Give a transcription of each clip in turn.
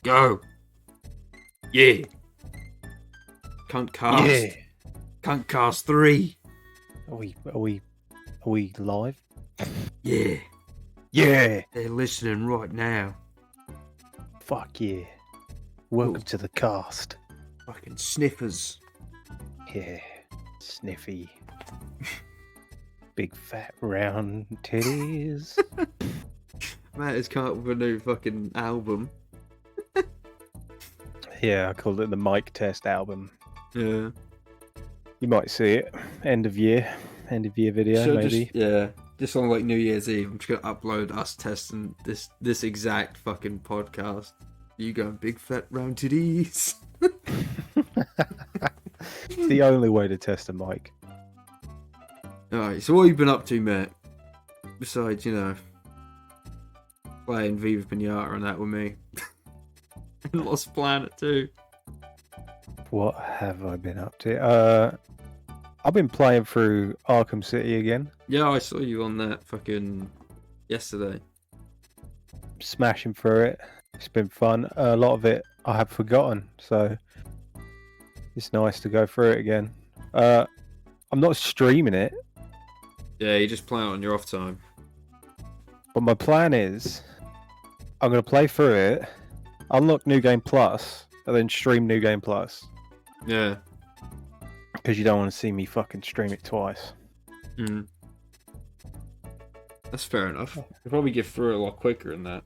Go. Yeah. Kahunt Cast. Yeah. Kahunt Cast 3. Are we live? Yeah. Yeah. They're listening right now. Fuck yeah. Welcome to the cast. Fucking sniffers. Yeah. Sniffy. Big fat round titties. Matt has come up with a new fucking album. Yeah, I called it the mic test album. Yeah. You might see it. End of year video, Should maybe. just on like New Year's Eve, I'm just gonna upload us testing this exact fucking podcast. You going big fat round titties? It's the only way to test a mic. Alright, so what have you been up to, Matt? Besides, playing Viva Pinata and that with me. And Lost Planet too. What have I been up to? I've been playing through Arkham City again. Yeah, I saw you on that fucking yesterday. Smashing through it. It's been fun. A lot of it I have forgotten, so it's nice to go through it again. I'm not streaming it, Yeah, you just play it on your off time. but my plan is I'm going to play through it, unlock New Game Plus, and then stream New Game Plus. Yeah. Because you don't want to see me fucking stream it twice. Mm. That's fair enough. You'll probably get through it a lot quicker than that.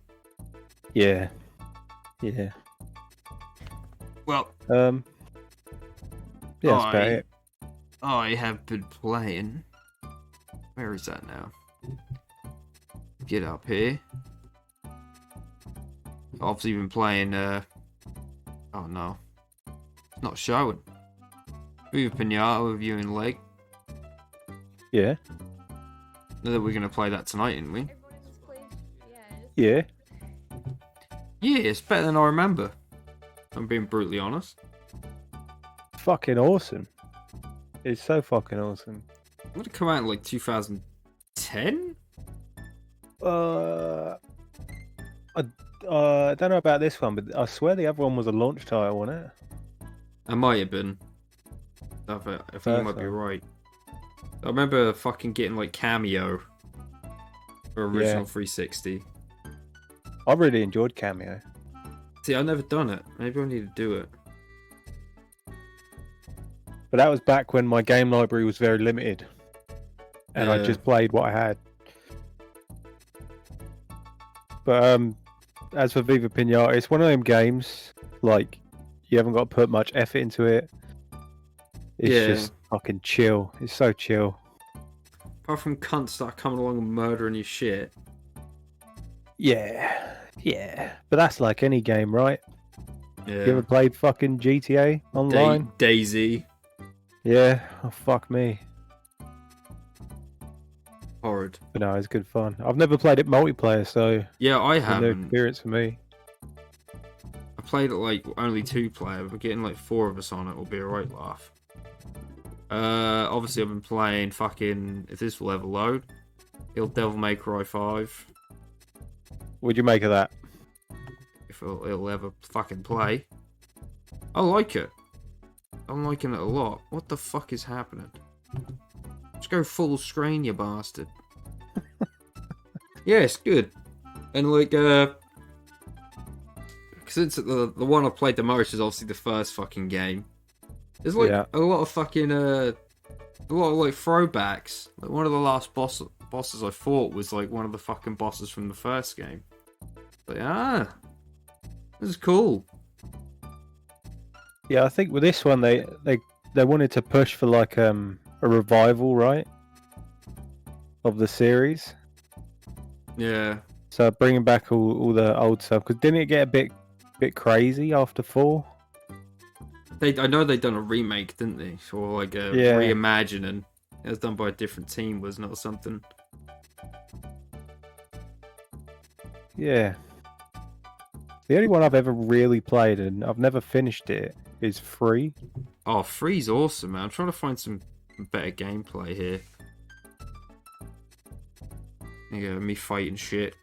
Yeah. Yeah. Well, Yeah, that's about it. I have been playing. Where is that now? Get up here. Obviously been playing, oh no. It's not showing. Viva Pinata with you and Leg. Yeah. Know that we're going to play that tonight, aren't we? Yeah. Yeah, it's better than I remember. I'm being brutally honest. Fucking awesome. It's so fucking awesome. Would it come out in like 2010? I don't know about this one, but I swear the other one was a launch title, wasn't it? It might have been. I think you might be right. I remember fucking getting like Cameo for original 360. I really enjoyed Cameo. See, I've never done it. Maybe I need to do it. But that was back when my game library was very limited. And I just played what I had. But as for Viva Pinata, it's one of them games, like, you haven't got to put much effort into it. It's just fucking chill. It's so chill. Apart from cunts start coming along and murdering your shit. Yeah. Yeah. But that's like any game, right? Yeah. You ever played fucking GTA online? Daisy. Yeah. Oh, fuck me. Horrid. But no, it's good fun. I've never played it multiplayer, so Yeah, I it's a new haven't. experience for me. I played it like only 2 player, but getting like 4 of us on it will be a right laugh. Obviously I've been playing fucking, if this will ever load, Devil May Cry 5. What'd you make of that? If it'll ever fucking play. I like it. I'm liking it a lot. What the fuck is happening? Just go full screen, you bastard. Yeah, it's good. And like, since the one I played the most is obviously the first fucking game. There's like a lot of fucking a lot of like throwbacks. Like one of the last bosses I fought was like one of the fucking bosses from the first game. But this is cool. Yeah, I think with this one they wanted to push for like a revival, right, of the series. Yeah. So bringing back all the old stuff, because didn't it get a bit crazy after 4? I know they done a remake, didn't they? Or like a reimagining. It was done by a different team, wasn't it, or something? Yeah. The only one I've ever really played, and I've never finished it, is 3. Oh, 3's awesome, man. I'm trying to find some better gameplay here. There you go, me fighting shit.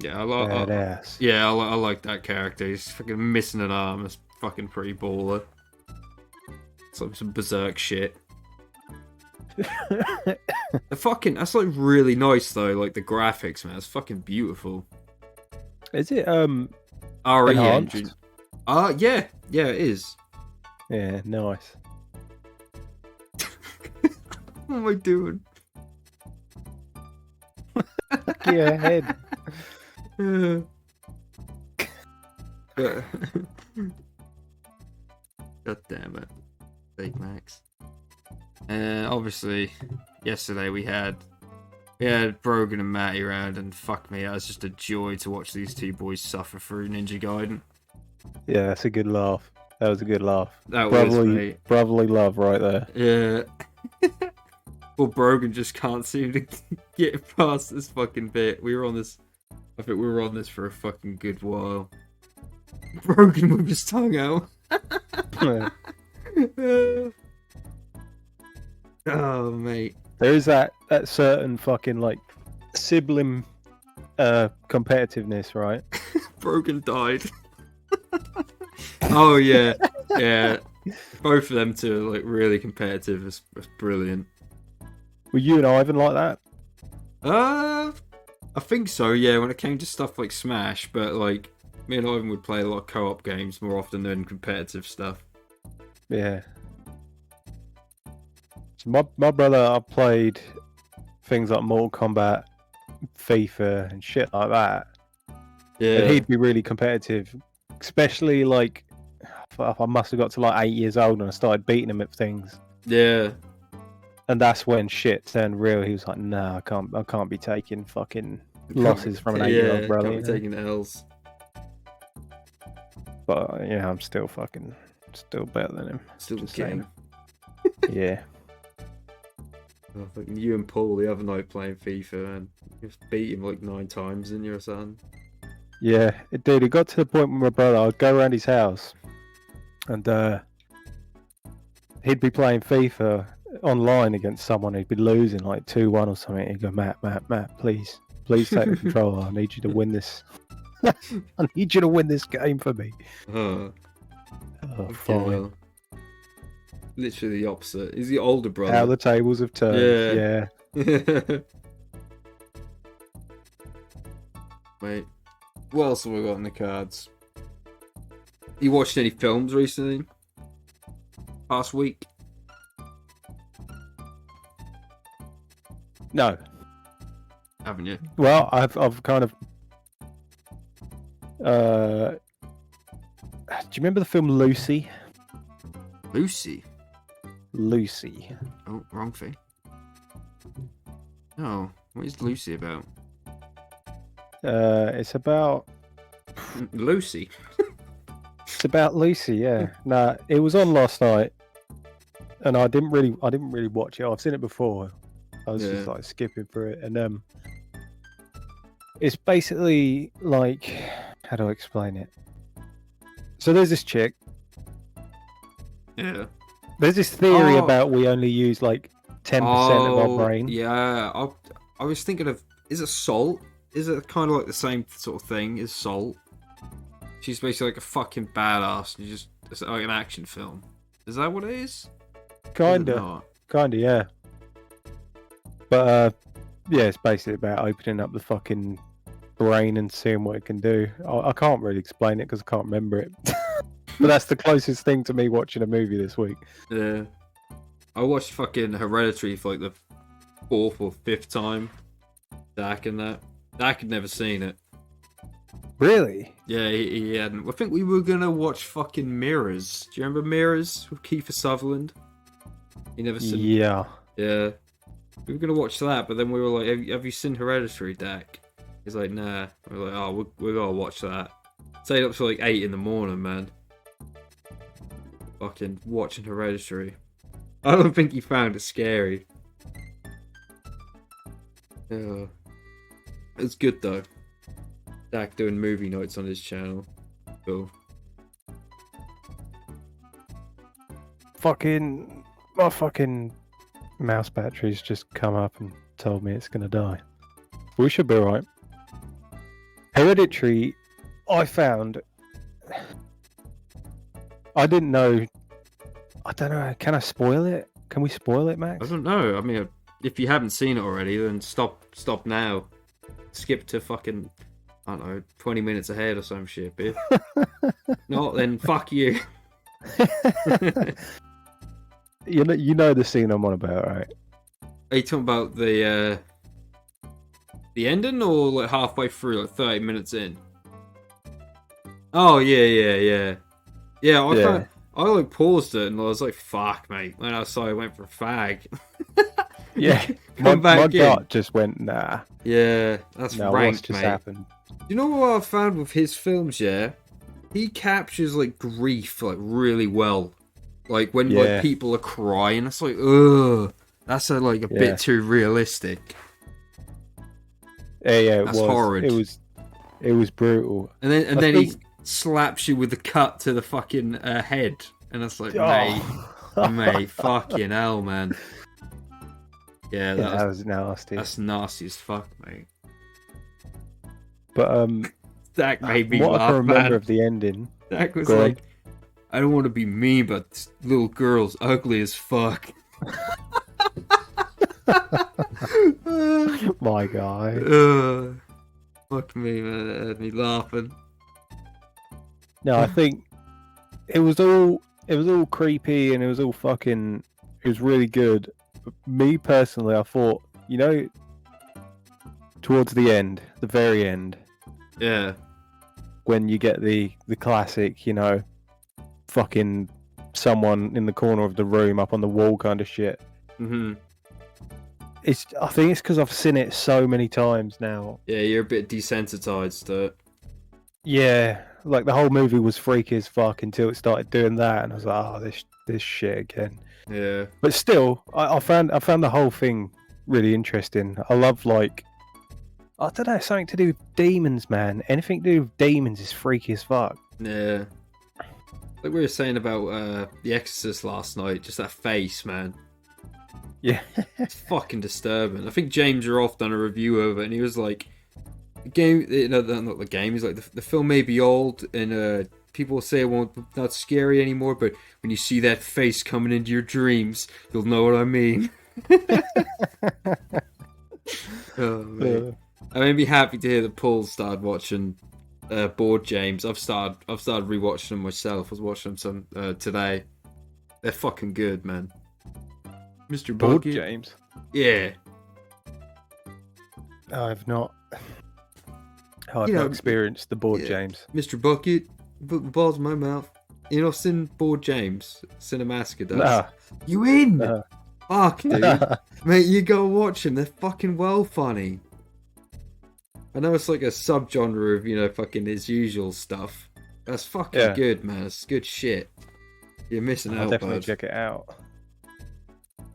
Yeah, Badass. yeah, I like that character. He's fucking missing an arm. It's fucking pretty baller. It's like some berserk shit. That's like really nice though. Like the graphics, man. It's fucking beautiful. Is it RE enhanced? engine. Yeah, it is. Yeah, nice. What am I doing? Your head. God damn it, Big Max. Obviously, yesterday we had Brogan and Matty around, and fuck me, it was just a joy to watch these two boys suffer through Ninja Gaiden. Yeah, that's a good laugh. That was a good laugh. That was, mate. Brotherly love right there. Yeah. Well, Brogan just can't seem to get past this fucking bit. I think we were on this for a fucking good while. Brogan with his tongue out. Oh, mate. There is that certain fucking like sibling competitiveness, right? Brogan died. Oh yeah, yeah. Both of them two are like really competitive. It's brilliant. Were you and Ivan like that? I think so. Yeah, when it came to stuff like Smash, but like me and Ivan would play a lot of co-op games more often than competitive stuff. Yeah. So my brother, I played things like Mortal Kombat, FIFA, and shit like that. Yeah. And he'd be really competitive, especially like I must have got to like 8 years old and I started beating him at things. Yeah. And that's when shit turned real. He was like, "Nah, I can't be taking fucking losses from an 8-year-old brother." Can't be taking L's. But yeah, I'm still better than him. Still the Just king. Yeah. Oh, fucking you and Paul the other night playing FIFA, and you just beat him like 9 times, didn't you, or something? Yeah, it got to the point with my brother. I'd go around his house, and he'd be playing FIFA online against someone. He'd be losing like 2-1 or something. He'd go, Matt, please take the controller. I need you to win this. I need you to win this game for me. Oh, fine. well. Literally the opposite. He's the older brother. How the tables have turned. Yeah. Mate, what else have we got in the cards? You watched any films recently? Past week? No. Haven't you? Well, I've kind of. Do you remember the film Lucy? Lucy. Oh, wrong thing. No, what is Lucy about? It's about Lucy. It's about Lucy. Yeah. Nah, it was on last night, and I didn't really watch it. I've seen it before. I was just like skipping through it, and it's basically like, how do I explain it? So there's this chick. Yeah. There's this theory about we only use like 10% of our brain. Yeah, I was thinking of, is it Salt? Is it kind of like the same sort of thing as Salt? She's basically like a fucking badass, and it's like an action film. Is that what it is? Kinda, yeah. But yeah, it's basically about opening up the fucking brain and seeing what it can do. I can't really explain it because I can't remember it. But that's the closest thing to me watching a movie this week. Yeah. I watched fucking Hereditary for like the 4th or 5th time. Dak and that. Dak had never seen it. Really? Yeah, he hadn't. I think we were gonna watch fucking Mirrors. Do you remember Mirrors with Kiefer Sutherland? You never seen? Yeah. Yeah. We were gonna watch that, but then we were like, "Have you seen Hereditary, Dak?" He's like, "Nah." We were like, "Oh, we're gonna watch that." Stayed up till like 8 in the morning, man. Fucking watching Hereditary. I don't think he found it scary. Yeah. It's good though. Dak doing movie nights on his channel. Cool. My fucking mouse battery's just come up and told me it's gonna die. We should be alright. Hereditary, I found. I didn't know. I don't know. Can I spoil it? Can we spoil it, Max? I don't know. I mean, if you haven't seen it already, then stop now. Skip to fucking, I don't know, 20 minutes ahead or some shit, bitch. Not then fuck you. You know the scene I'm on about, right? Are you talking about the ending or like halfway through, like 30 minutes in? Oh yeah. I like paused it and I was like, "Fuck, mate." When I saw I went for a fag. Yeah, Come my back in. gut just went nah. Yeah, that's No, rank, what's just mate. happened? You know what I found with his films? Yeah, he captures like grief like really well. Like when like people are crying, it's like, ugh, that's a bit too realistic. Yeah, That's horrid. It was brutal. And then he slaps you with the cut to the fucking head, and it's like, mate, fucking hell, man. Yeah, that was nasty. That's nasty as fuck, mate. But Dak made me what laugh, I can remember man. of the ending. Dak was like, I don't want to be mean, but this little girl's ugly as fuck. My guy. Fuck me, man. It had me laughing. No, I think it was all creepy and it was all fucking. It was really good. Me personally, I thought, towards the end, the very end. Yeah. When you get the classic, fucking someone in the corner of the room up on the wall kind of shit. Mm-hmm. I think it's because I've seen it so many times now. Yeah, you're a bit desensitized to it. Yeah, like the whole movie was freaky as fuck until it started doing that, and I was like, oh, this shit again. Yeah. But still, I found the whole thing really interesting. I love I don't know, something to do with demons, man. Anything to do with demons is freaky as fuck. Yeah. Like we were saying about The Exorcist last night, just that face, man. Yeah. It's fucking disturbing. I think James Roth done a review of it, and he was like, the game, not the game, he's like, the film may be old, and people say it won't, not scary anymore, but when you see that face coming into your dreams, you'll know what I mean. Oh, man. I may be happy to hear that Paul started watching Board James. I've started rewatching them myself. I was watching them today. They're fucking good, man. Mr. Board Bucket. James? Yeah. I've not experienced the Board James. Mr. Bucket, put the balls in my mouth. You know, Sin Board James, Cinemassacre does. Nah. You in? Fuck, dude. Mate, you gotta watch them. They're fucking well funny. I know it's like a subgenre of, fucking his usual stuff. That's fucking good, man. It's good shit. You're missing out, I'll definitely bud. check it out.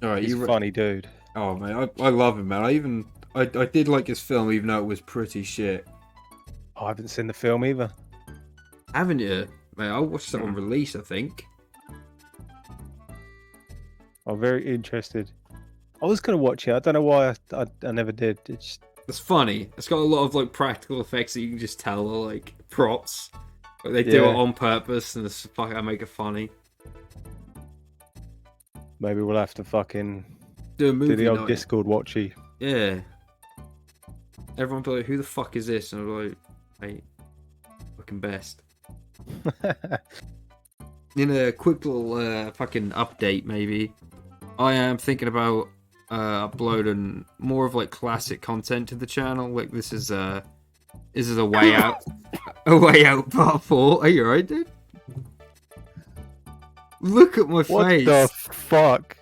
Alright, he's a funny dude. Oh, man, I love him, man. I did like his film, even though it was pretty shit. I haven't seen the film either. Haven't you? Mate, I watched that on release, I think. I'm very interested. I was going to watch it. I don't know why I never did. It's funny. It's got a lot of practical effects that you can just tell are like props. But they do it on purpose, and it's I make it funny. Maybe we'll have to fucking do a movie the old night. Discord watchy. Yeah. Everyone be like, "Who the fuck is this?" And I'm like, "Mate, fucking best." In a quick little fucking update, maybe I am thinking about uploading more of classic content to the channel. Like this is a way out, a way out part 4. Are you alright, dude? Look at my face. What the fuck?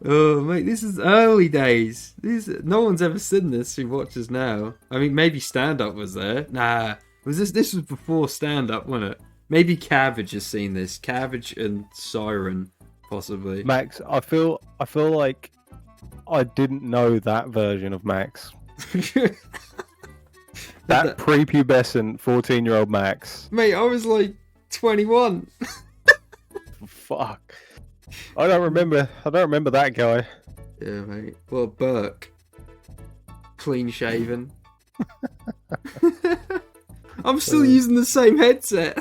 Oh, mate, this is early days. No one's ever seen this who watches now. I mean, maybe Stand Up was there. Nah, this was before Stand Up, wasn't it? Maybe Cabbage has seen this. Cabbage and Siren, possibly. Max, I feel like I didn't know that version of Max. That prepubescent 14-year-old Max. Mate, I was 21. Fuck. I don't remember that guy. Yeah, mate. Well, Burke. Clean shaven. I'm still using the same headset.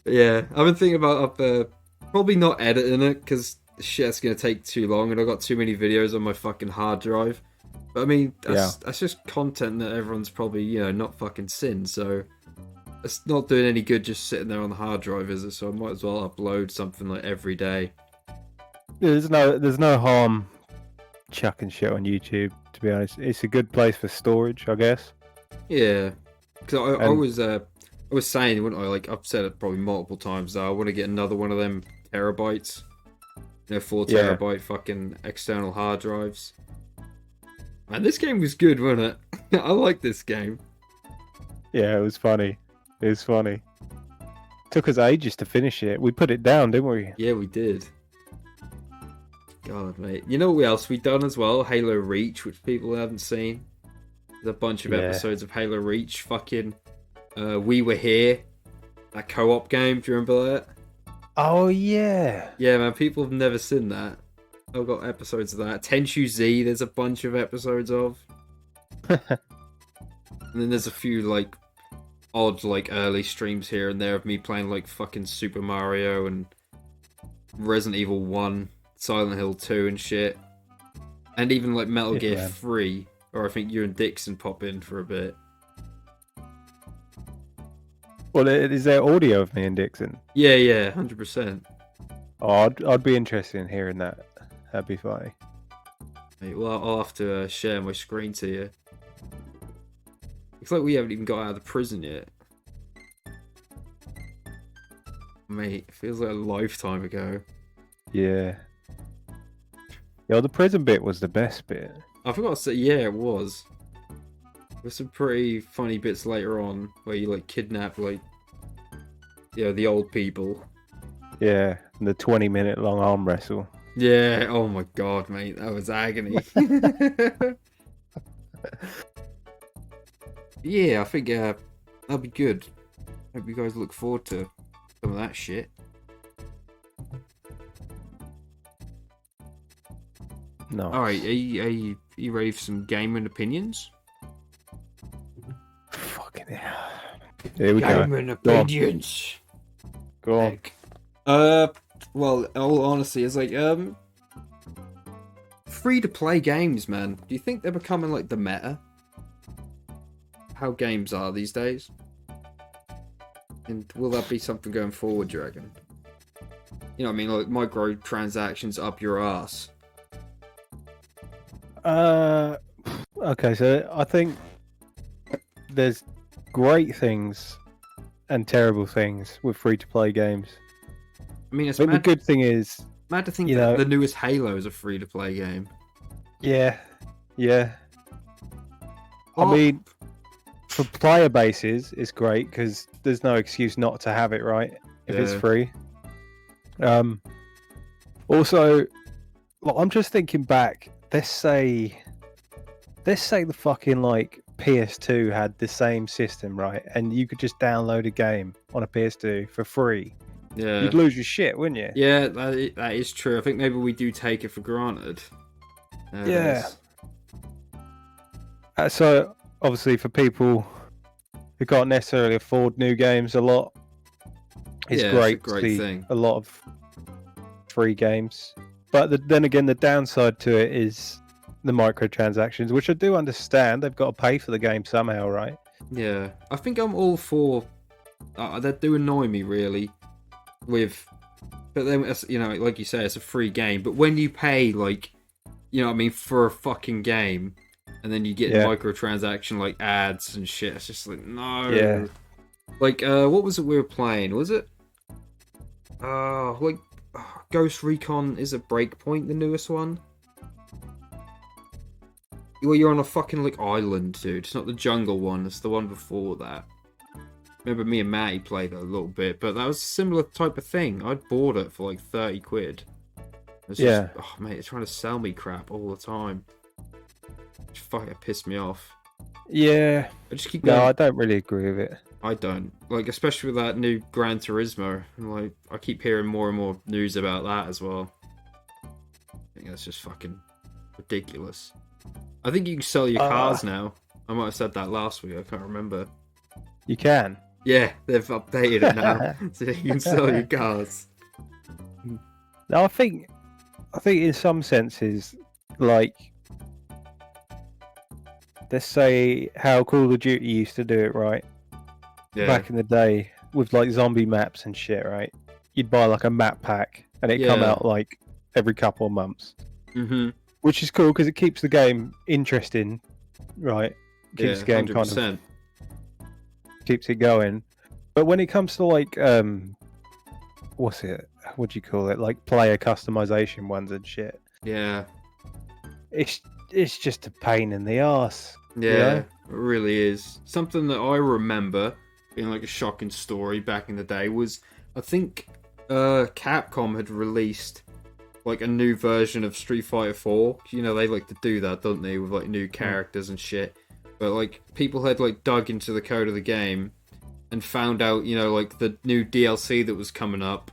Yeah, I've been thinking about probably not editing it because shit's gonna take too long, and I've got too many videos on my fucking hard drive. But I mean, that's just content that everyone's probably not fucking seen. So it's not doing any good just sitting there on the hard drive, is it? So I might as well upload something like every day. There's no harm chucking shit on YouTube. To be honest, it's a good place for storage, I guess. Yeah, because I was saying, wouldn't I? Like I've said it probably multiple times now. I want to get another one of them terabytes, 4 terabyte fucking external hard drives. Man, this game was good, wasn't it? I like this game. Yeah, it was funny. It was funny. Took us ages to finish it. We put it down, didn't we? Yeah, we did. God, mate. You know what else we done as well? Halo Reach, which people haven't seen. There's a bunch of episodes of Halo Reach. Fucking We Were Here. That co-op game, do you remember that? Oh, yeah. Yeah, man, people have never seen that. I've got episodes of that. Tenshu Z, there's a bunch of episodes of. And then there's a few, like, odd, like, early streams here and there of me playing, like, fucking Super Mario and Resident Evil 1, Silent Hill 2 and shit. And even, like, Metal Gear 3, or I think you and Dixon pop in for a bit. Well, is there audio of me and Dixon? Yeah, 100%. Oh, I'd be interested in hearing that. That'd be funny. Mate, well, I'll have to share my screen to you. It's like we haven't even got out of the prison yet. Mate, it feels like a lifetime ago. Yeah. Yeah, the prison bit was the best bit. I forgot to say, yeah, it was. There's some pretty funny bits later on where you, like, kidnap, like, the old people. Yeah, and the 20-minute long arm wrestle. Yeah, oh my god, mate, that was agony. Yeah, I think that'll be good. Hope you guys look forward to some of that shit. No. Alright, are you ready for some gaming opinions? Fucking hell. Here we go. Gaming opinions. Go on. Well, all honesty, it's like, free-to-play games, man. Do you think they're becoming, like, the meta? How games are these days? And will that be something going forward, do you reckon? You know what I mean? Like, microtransactions up your ass. Okay, so I think there's great things and terrible things with free-to-play games. I mean, it's I think mad, the good thing is... mad to think that the newest Halo is a free-to-play game. Yeah. I mean, for player bases, it's great because there's no excuse not to have it, right? If it's free. Also, well, I'm just thinking back. Let's say the fucking like PS2 had the same system, right? And you could just download a game on a PS2 for free. Yeah. You'd lose your shit, wouldn't you? Yeah, that is true. I think maybe we do take it for granted. Yeah. So, obviously, for people who can't necessarily afford new games a lot, it's great to see a lot of free games. But then again, the downside to it is the microtransactions, which I do understand. They've got to pay for the game somehow, right? Yeah. I think I'm all for... that do annoy me, really. But then, like you say, it's a free game. But when you pay, like, for a fucking game, and then you get microtransaction, like, ads and shit, it's just like, no. Yeah. Like, what was it we were playing? Was it? Ghost Recon, is it Breakpoint, the newest one? Well, you're on a fucking, like, island, dude. It's not the jungle one, it's the one before that. Remember me and Matty played it a little bit, but that was a similar type of thing. I'd bought it for like 30 quid. It's just, oh mate, it's trying to sell me crap all the time. It pissed me off. Yeah. I just keep going. No, I don't really agree with it. I don't. Like, especially with that new Gran Turismo. Like, I keep hearing more and more news about that as well. I think that's just fucking ridiculous. I think you can sell your cars now. I might have said that last week. I can't remember. You can. Yeah, they've updated it now, so you can sell your cars. No, I think in some senses, like, let's say how Call of Duty used to do it, right? Yeah. Back in the day, with like zombie maps and shit, right? You'd buy like a map pack, and it'd come out like every couple of months. Mm-hmm. Which is cool because it keeps the game interesting, right? Keeps the game 100%. kind of keeps it going. But when it comes to like what's it? What do you call it? Like player customization ones and shit. Yeah. It's just a pain in the ass. Yeah, you know? it really is. Something that I remember being like a shocking story back in the day was, I think Capcom had released like a new version of Street Fighter 4. You know, they like to do that, don't they, with like new characters and shit. But like people had like dug into the code of the game and found out, you know, like the new DLC that was coming up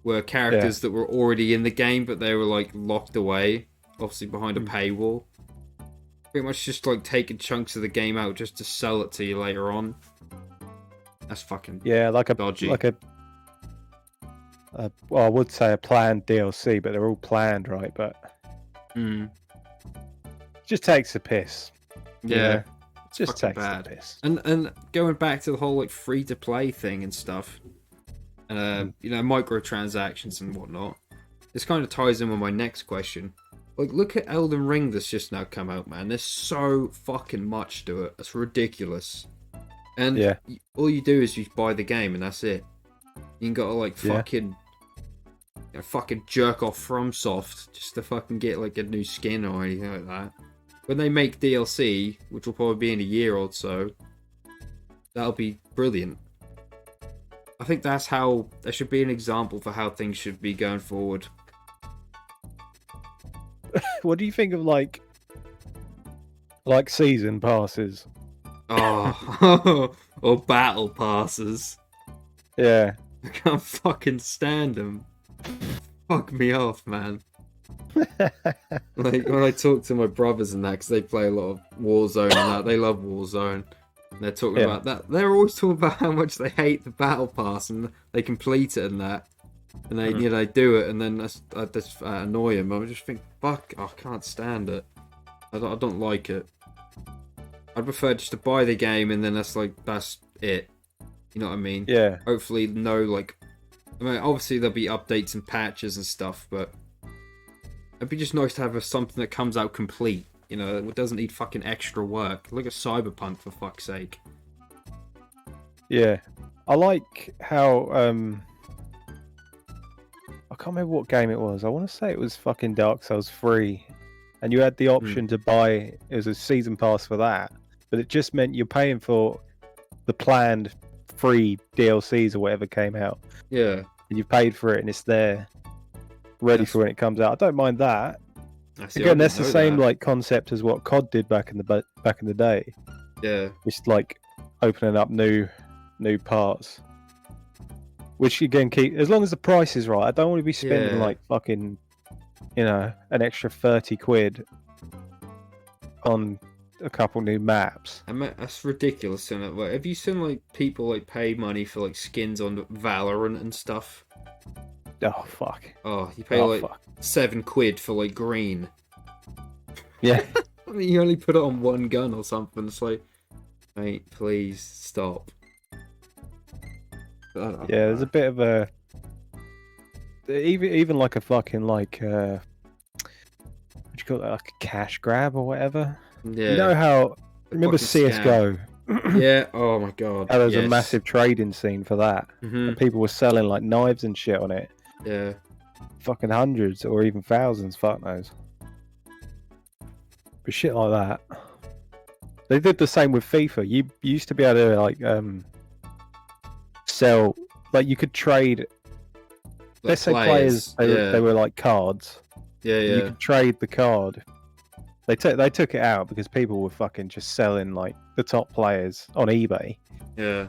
were characters that were already in the game, but they were like locked away, obviously behind a paywall. Pretty much just like taking chunks of the game out just to sell it to you later on. That's fucking like a dodgy. Like a well, I would say a planned DLC, but they're all planned, right? But it just takes the piss. Yeah, you know? it's just fucking takes bad. the piss. And going back to the whole like free to play thing and stuff, you know, microtransactions and whatnot. This kind of ties in with my next question. Like, look at Elden Ring that's just now come out, man. There's so fucking much to it. It's ridiculous. And all you do is you buy the game and that's it. You ain't gotta like fucking fucking jerk off FromSoft just to fucking get like a new skin or anything like that. When they make DLC, which will probably be in a year or so, that'll be brilliant. I think that's how there should be an example for how things should be going forward. What do you think of like season passes? Oh, or battle passes. Yeah. I can't fucking stand them. Fuck me off, man. Like when I talk to my brothers and that, because they play a lot of Warzone and that, they love Warzone. And they're talking about that. They're always talking about how much they hate the battle pass and they complete it and that. And they, you know, they do it, and then that's annoy them. I just think, fuck, I can't stand it. I don't like it. I'd prefer just to buy the game, and then that's it. You know what I mean? Yeah. Hopefully, no, like, I mean, obviously there'll be updates and patches and stuff, but it'd be just nice to have something that comes out complete. You know, it doesn't need fucking extra work. Look at Cyberpunk, for fuck's sake. Yeah, I like how I can't remember what game it was. I want to say it was fucking Dark Souls 3. And you had the option to buy, it was a season pass for that. But it just meant you're paying for the planned free DLCs or whatever came out. Yeah. And you've paid for it and it's there, ready for when it comes out. I don't mind that. Again, that's the same like concept as what COD did back in the day. Yeah. Just like opening up new parts. Which again, as long as the price is right. I don't want to be spending like fucking, you know, an extra 30 quid on a couple new maps. I mean, that's ridiculous, isn't it? Like, have you seen like people like pay money for like skins on Valorant and stuff? Oh fuck! Oh, you pay like £7 for like green. Yeah. I mean, you only put it on one gun or something. It's like, mate, please stop. Yeah, there's a bit of a even like a fucking like what do you call it, like a cash grab or whatever. Yeah. You know how remember CS:GO? Yeah. Oh my god. How there was a massive trading scene for that, and people were selling like knives and shit on it. Yeah. Fucking hundreds or even thousands. Fuck knows. But shit like that. They did the same with FIFA. You used to be able to like sell, like you could trade. Let's say players, they were like cards. Yeah, yeah. You could trade the card. They took it out because people were fucking just selling like the top players on eBay. Yeah.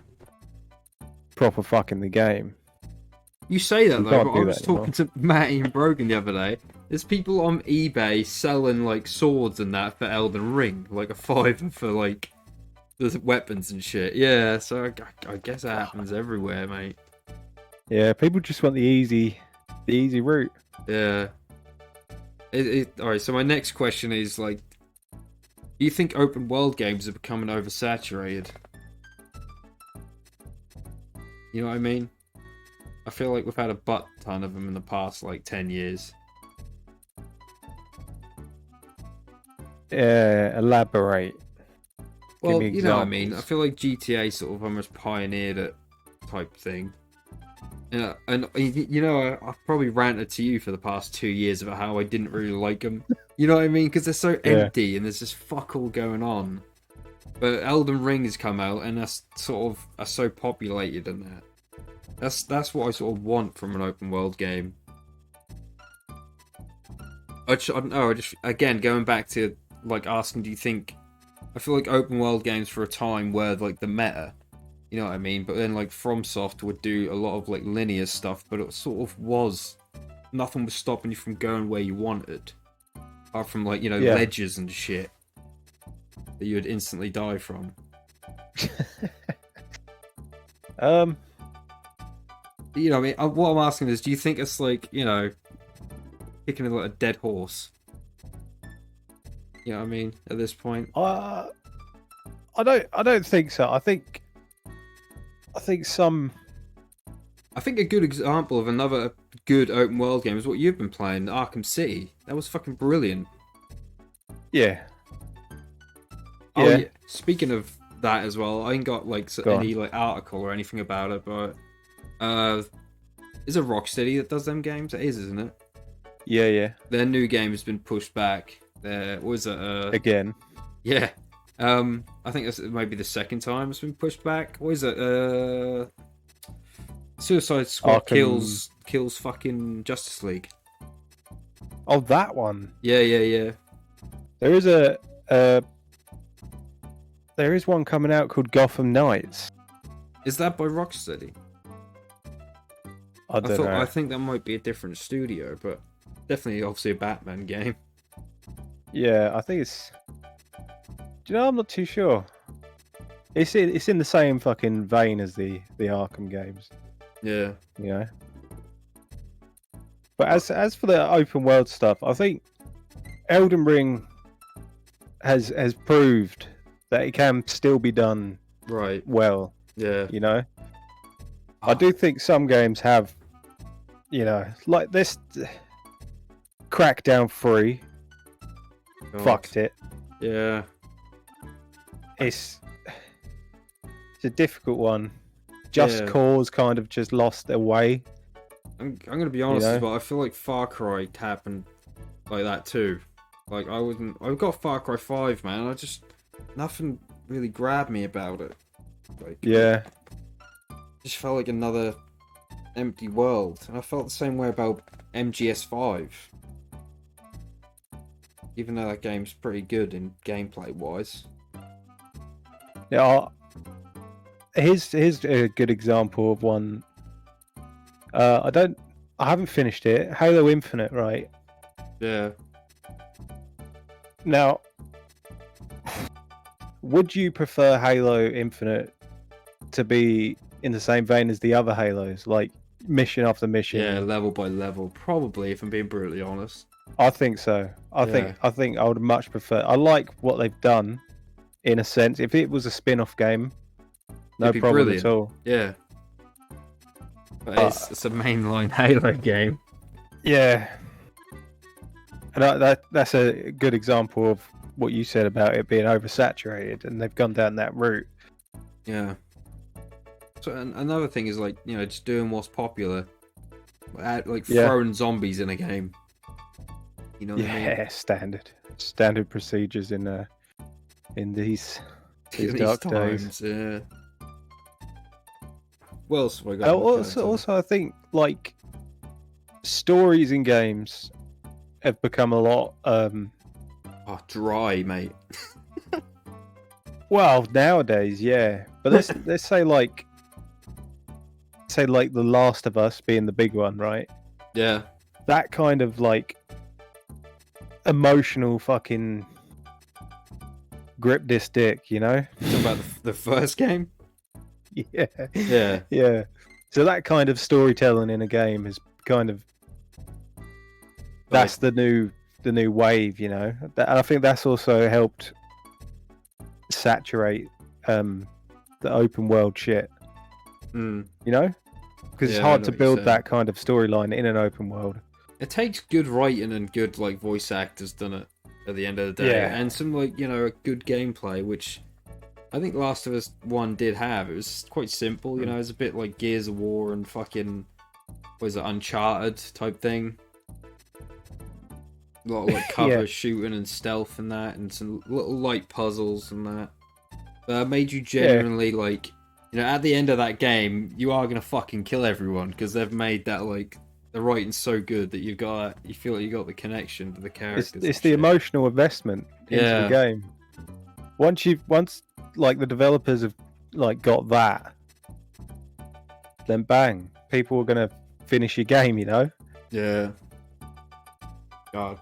Proper fucking the game. You say that though, but I was talking to Matty and Brogan the other day, There's people on eBay selling like swords and that for Elden Ring, like a fiver for like the weapons and shit. Yeah, so I guess that happens everywhere, mate. Yeah, people just want the easy route. Yeah. Alright, so my next question is like, do you think open world games are becoming oversaturated? You know what I mean? I feel like we've had a butt ton of them in the past like 10 years. Elaborate. Well, you know what I mean. I feel like GTA sort of almost pioneered it type thing. Yeah, and you know, I've probably ranted to you for the past 2 years about how I didn't really like them. You know what I mean? Because they're so empty and there's just fuck all going on. But Elden Ring has come out and that's sort of are so populated in that. That's what I sort of want from an open world game. I don't know. Again, going back to like asking, do you think? I feel like open world games for a time were like the meta. You know what I mean? But then like FromSoft would do a lot of like linear stuff, but it sort of was nothing was stopping you from going where you wanted. Apart from like, you know, ledges and shit that you would instantly die from. You know what I mean? What I'm asking is, do you think it's like, you know, kicking like a dead horse? You know what I mean? At this point, I don't think so. I think a good example of another good open world game is what you've been playing, Arkham City. That was fucking brilliant. Yeah. Oh, yeah. Speaking of that as well, I ain't got like any like article or anything about it, but is it Rocksteady that does them games? It is, isn't it? Yeah. Their new game has been pushed back. Was it again? Yeah. I think this might be the second time it's been pushed back. What is it? Suicide Squad kills fucking Justice League. Oh, that one. Yeah. There is one coming out called Gotham Knights. Is that by Rocksteady? I don't know. I think that might be a different studio, but definitely, obviously, a Batman game. Yeah, I think it's. Do you know? I'm not too sure. It's in the same fucking vein as the Arkham games. Yeah. You know. But as for the open world stuff, I think Elden Ring has proved that it can still be done right well. Yeah. You know. I do think some games have, you know, like this Crackdown 3. Fucked it. Yeah. It's a difficult one. Just Cause kind of just lost their way. I'm gonna be honest as well. I feel like Far Cry happened like that too. Like I've got Far Cry 5, man. Nothing really grabbed me about it. Like just felt like another empty world, and I felt the same way about MGS5. Even though that game's pretty good in gameplay wise. Yeah, here's a good example of one. I haven't finished it. Halo Infinite, right? Yeah. Now, would you prefer Halo Infinite to be in the same vein as the other Halos, like mission after mission? Yeah, level by level, probably. If I'm being brutally honest. I think so. I think I would much prefer. I like what they've done, in a sense. If it was a spin-off game, no problem brilliant. at all. Yeah. But it's a mainline Halo game. Yeah. And that's a good example of what you said about it being oversaturated, and they've gone down that route. Yeah. So another thing is like, you know, just doing what's popular, like throwing zombies in a game. You know what I mean? Yeah, standard procedures in these dark times. days. Yeah. What else have I got? Also, I think like stories in games have become a lot dry, mate. Well, nowadays, yeah. But let's say like The Last of Us being the big one, right? Yeah. That kind of like emotional fucking grip this dick, you know? Talking about the first game? Yeah. Yeah. Yeah. So that kind of storytelling in a game is kind of that's the new wave, you know. And I think that's also helped saturate the open world shit. Mm. You know? Because it's Yeah, I hard know to what you're build saying. that kind of storyline in an open world. It takes good writing and good like voice actors done it at the end of the day, Yeah. and some like a good gameplay, which I think Last of Us 1 did have. It was quite simple, you know. It was a bit like Gears of War and fucking Uncharted type thing. A lot of like cover shooting and stealth and that, and some little light puzzles and that. But it made you genuinely like, at the end of that game, you are gonna fucking kill everyone because they've made that like. The writing's so good that you feel like you got the connection to the characters. It's the emotional investment into the game. Once like the developers have like got that, then bang, people are gonna finish your game, you know? Yeah. God.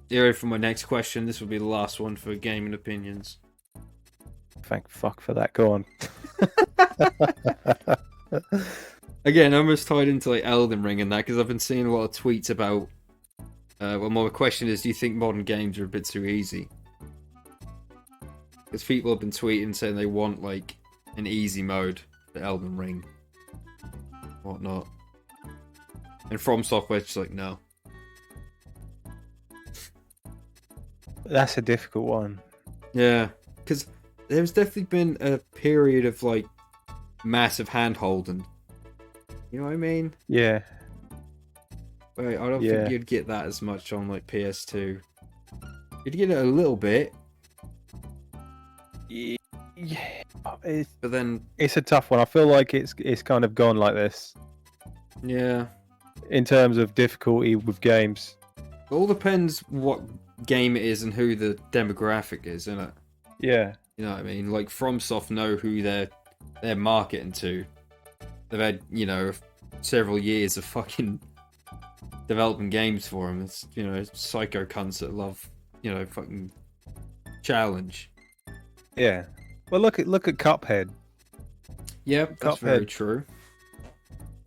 You ready for my next question? This will be the last one for gaming opinions. Thank fuck for that. Go on. Again, almost tied into like Elden Ring and that because I've been seeing a lot of tweets about. Well, my question is: do you think modern games are a bit too easy? Because people have been tweeting saying they want like an easy mode for Elden Ring, whatnot, and From Software's just like no. That's a difficult one. Yeah, because there's definitely been a period of like massive hand-holding. You know what I mean? Yeah. Wait, I don't think you'd get that as much on like PS2. You'd get it a little bit. Yeah. But then it's a tough one. I feel like it's kind of gone like this. Yeah. In terms of difficulty with games. It all depends what game it is and who the demographic is, isn't it? Yeah. You know what I mean? Like FromSoft know who they're marketing to. They've had, several years of fucking developing games for them. It's, psycho cunts that love, fucking challenge. Yeah. Well, look at Cuphead. Yep, that's very true.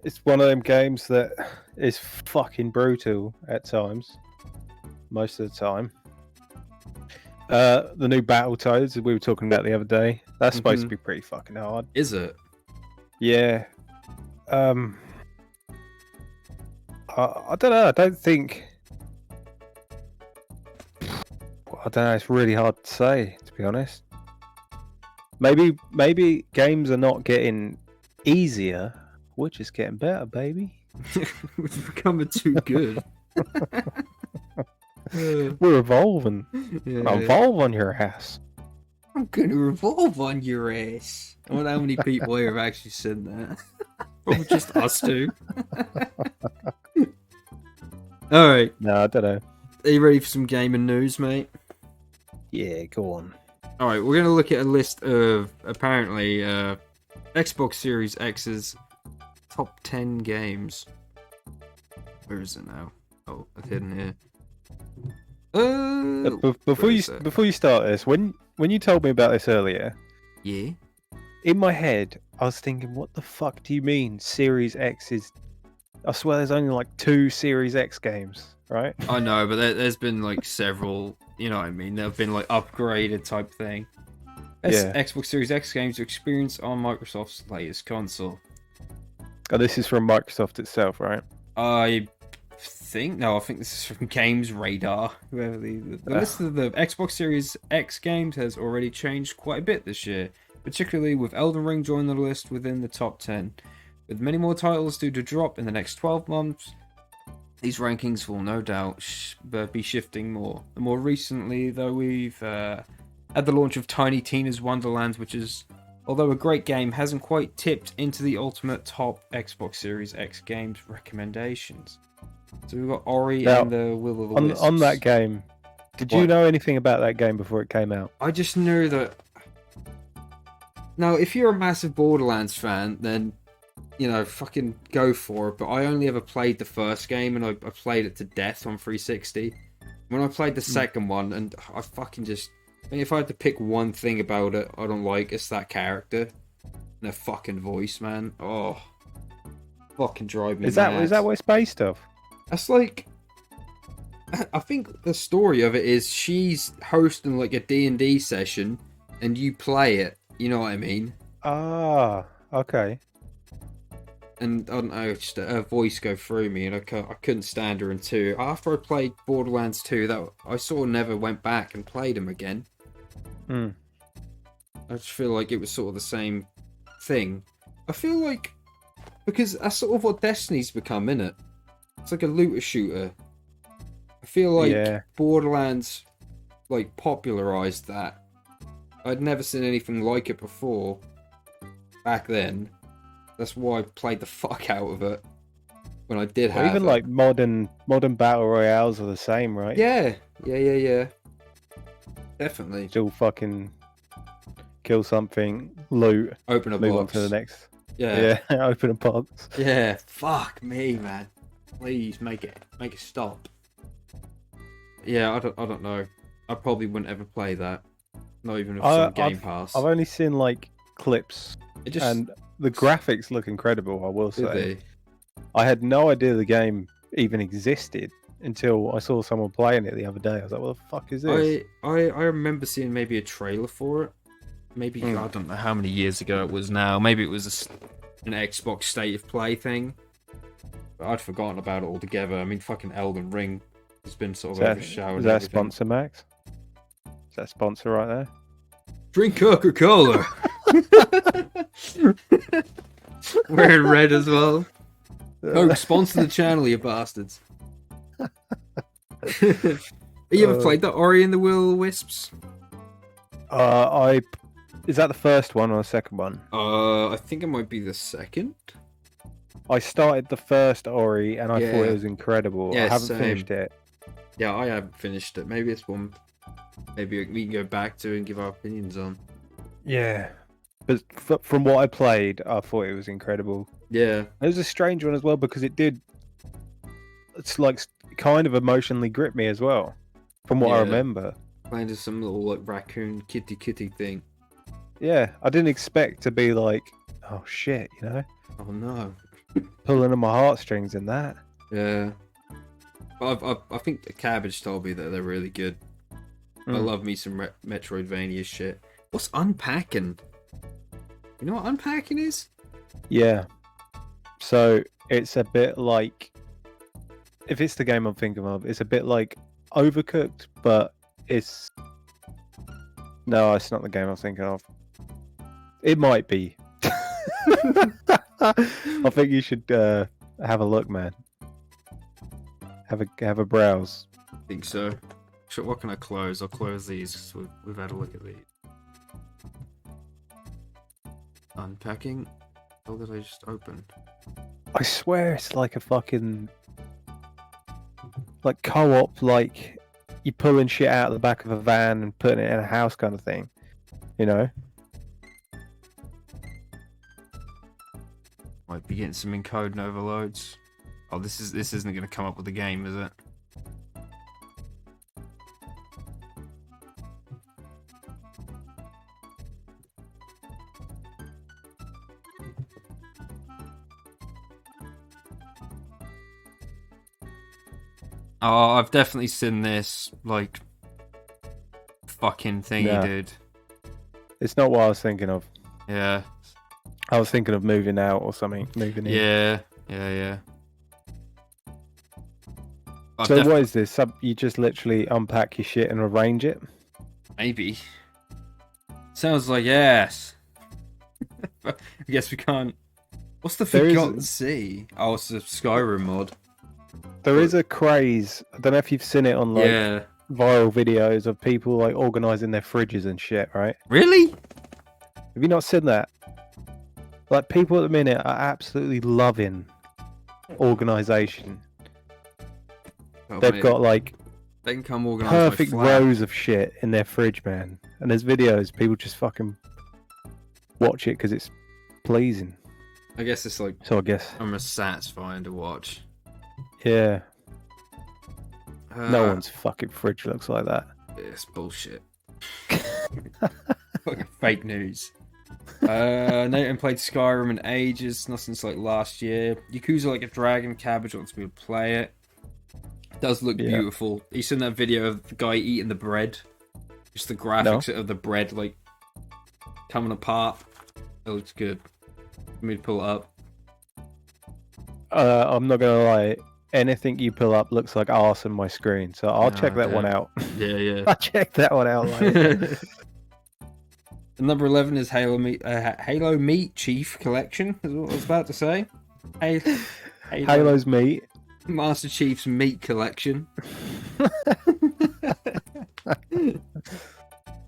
It's one of them games that is fucking brutal at times. Most of the time. The new Battletoads we were talking about the other day. That's supposed to be pretty fucking hard. Is it? Yeah. I don't know. I don't think. I don't know. It's really hard to say, to be honest. Maybe games are not getting easier. We're just getting better, baby. We're becoming too good. We're evolving. Yeah. Evolve on your ass. I'm gonna revolve on your ass. I wonder how many people here have actually said that. Probably just us two. Alright. No, I don't know. Are you ready for some gaming news, mate? Yeah, go on. Alright, we're gonna look at a list of apparently Xbox Series X's top 10 games. Where is it now? Oh, it's hidden here. Before you start this, when you told me about this earlier, yeah, in my head I was thinking, what the fuck do you mean Series X is? I swear there's only like 2 Series X games, right? I know, but there's been like several. You know what I mean? They've been like upgraded type thing. Xbox Series X games to experience on Microsoft's latest console. Oh, this is from Microsoft itself, right? I think this is from Games Radar. Whoever the list of the Xbox Series X games has already changed quite a bit this year, particularly with Elden Ring joining the list within the top 10. With many more titles due to drop in the next 12 months, these rankings will no doubt be shifting more. And more recently, though, we've had the launch of Tiny Tina's Wonderlands, which is, although a great game, hasn't quite tipped into the ultimate top Xbox Series X games recommendations. So we've got Ori and the Will of the Wisps. On that game, did you know anything about that game before it came out? I just knew that. Now, if you're a massive Borderlands fan, then fucking go for it. But I only ever played the first game, and I played it to death on 360. when I played the second one, and I fucking just... I think if I had to pick one thing about it I don't like, it's that character. And their fucking voice, man. Oh. Fucking drive me mad. Is that what it's based off? That's like... I think the story of it is she's hosting like a D&D session and you play it. You know what I mean? Ah, okay. And I don't know, just her voice go through me, and I couldn't stand her in 2. After I played Borderlands 2, that I sort of never went back and played them again. Hmm. I just feel like it was sort of the same thing. I feel like because that's sort of what Destiny's become, innit? It's like a looter shooter. I feel like Borderlands like popularized that. I'd never seen anything like it before back then. That's why I played the fuck out of it when I did have even it. like modern battle royales are the same, right? Yeah. Definitely. Still fucking kill something, loot, Open a move box. on to the next. Yeah. Open a box. Yeah. Fuck me, man. Please make it stop. Yeah, I don't know. I probably wouldn't ever play that. Not even if it's on Game Pass. I've only seen like clips, and the graphics look incredible. I will say. I had no idea the game even existed until I saw someone playing it the other day. I was like, "What the fuck is this?" I remember seeing maybe a trailer for it. Maybe I don't know how many years ago it was now. Maybe it was an Xbox State of Play thing. But I'd forgotten about it altogether. I mean, fucking Elden Ring has been sort of overshadowed. Is that a sponsor, Max? Is that a sponsor right there? Drink Coca-Cola. Wearing red as well. Oh, sponsor the channel, you bastards. Have you ever played that Ori and the Will of the Wisps? Is that the first one or the second one? I think it might be the second. I started the first Ori and I thought it was incredible. Yeah, I haven't finished it. Yeah, I haven't finished it. Maybe it's one. Maybe we can go back to and give our opinions on. Yeah, but from what I played, I thought it was incredible. Yeah, it was a strange one as well because it's like kind of emotionally gripped me as well, from what I remember. Playing to some little like raccoon kitty thing. Yeah, I didn't expect to be like, oh shit, you know? Oh no, pulling on my heartstrings in that. Yeah, I think the Cabbage told me that they're really good. I love me some Metroidvania shit. What's unpacking? You know what unpacking is? Yeah. So it's a bit like, if it's the game I'm thinking of, it's a bit like Overcooked, but it's... No, it's not the game I'm thinking of. It might be. I think you should have a look, man. Have a browse. I think so. What can I close? I'll close these because we've had a look at these. Unpacking. How did I just open? I swear it's like a fucking like co-op, like you pulling shit out of the back of a van and putting it in a house kind of thing, you know? Might be getting some encoding overloads. Oh, this isn't going to come up with the game, is it? Oh, I've definitely seen this, like, fucking thingy, dude. It's not what I was thinking of. Yeah. I was thinking of moving out or something. Moving in. Yeah. So what is this? You just literally unpack your shit and arrange it? Maybe. Sounds like yes. I guess we can't. What's the Forgotten Sea? Oh, it's a Skyrim mod. There is a craze. I don't know if you've seen it on like viral videos of people like organising their fridges and shit, right? Really? Have you not seen that? Like people at the minute are absolutely loving organisation. Oh, They've got like they can come organise perfect rows of shit in their fridge, man. And there's videos people just fucking watch it because it's pleasing. I guess it's like so. I guess almost satisfying to watch. Yeah. No one's fucking fridge looks like that. It's bullshit. Fucking fake news. Nathan played Skyrim in ages, not since like last year. Yakuza Like a Dragon, Cabbage wants me to play it. It does look beautiful. You seen that video of the guy eating the bread? Just the graphics of the bread like coming apart. It looks good. Let me pull it up. I'm not gonna lie. Anything you pull up looks like arse on my screen, so I'll check that one out. Yeah. I'll check that one out later. Number 11 is Halo Meat Chief Collection, is what I was about to say. Halo's meat. Master Chief's Meat Collection.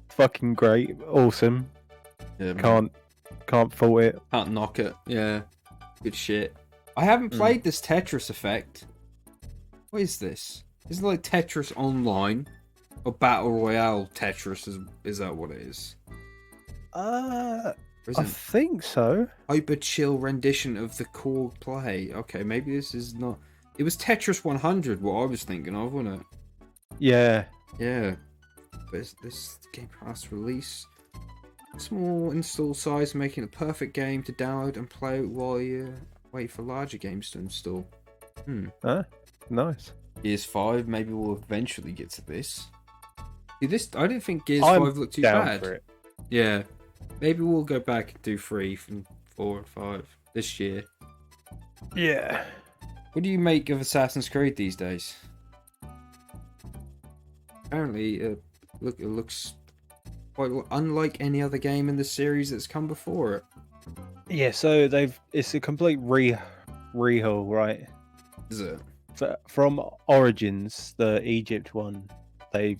Fucking great. Awesome. Yeah, Can't fault it. Can't knock it. Yeah. Good shit. I haven't played this Tetris Effect. What is this? Is it like Tetris Online? Or Battle Royale Tetris? Is that what it is? I think so. Hyper chill rendition of the core play. Okay, maybe this is not. It was Tetris 100, what I was thinking of, wasn't it? Yeah. Yeah. But this Game Pass release. Small install size, making a perfect game to download and play while you wait for larger games to install. Nice. Gears 5, maybe we'll eventually get to this. See, I didn't think Gears 5 looked too bad. For it. Yeah. Maybe we'll go back and do 3 from 4 and 5 this year. Yeah. What do you make of Assassin's Creed these days? Apparently, it looks quite unlike any other game in the series that's come before it. Yeah, so it's a complete rehaul, right? Is it? From Origins, the Egypt one, I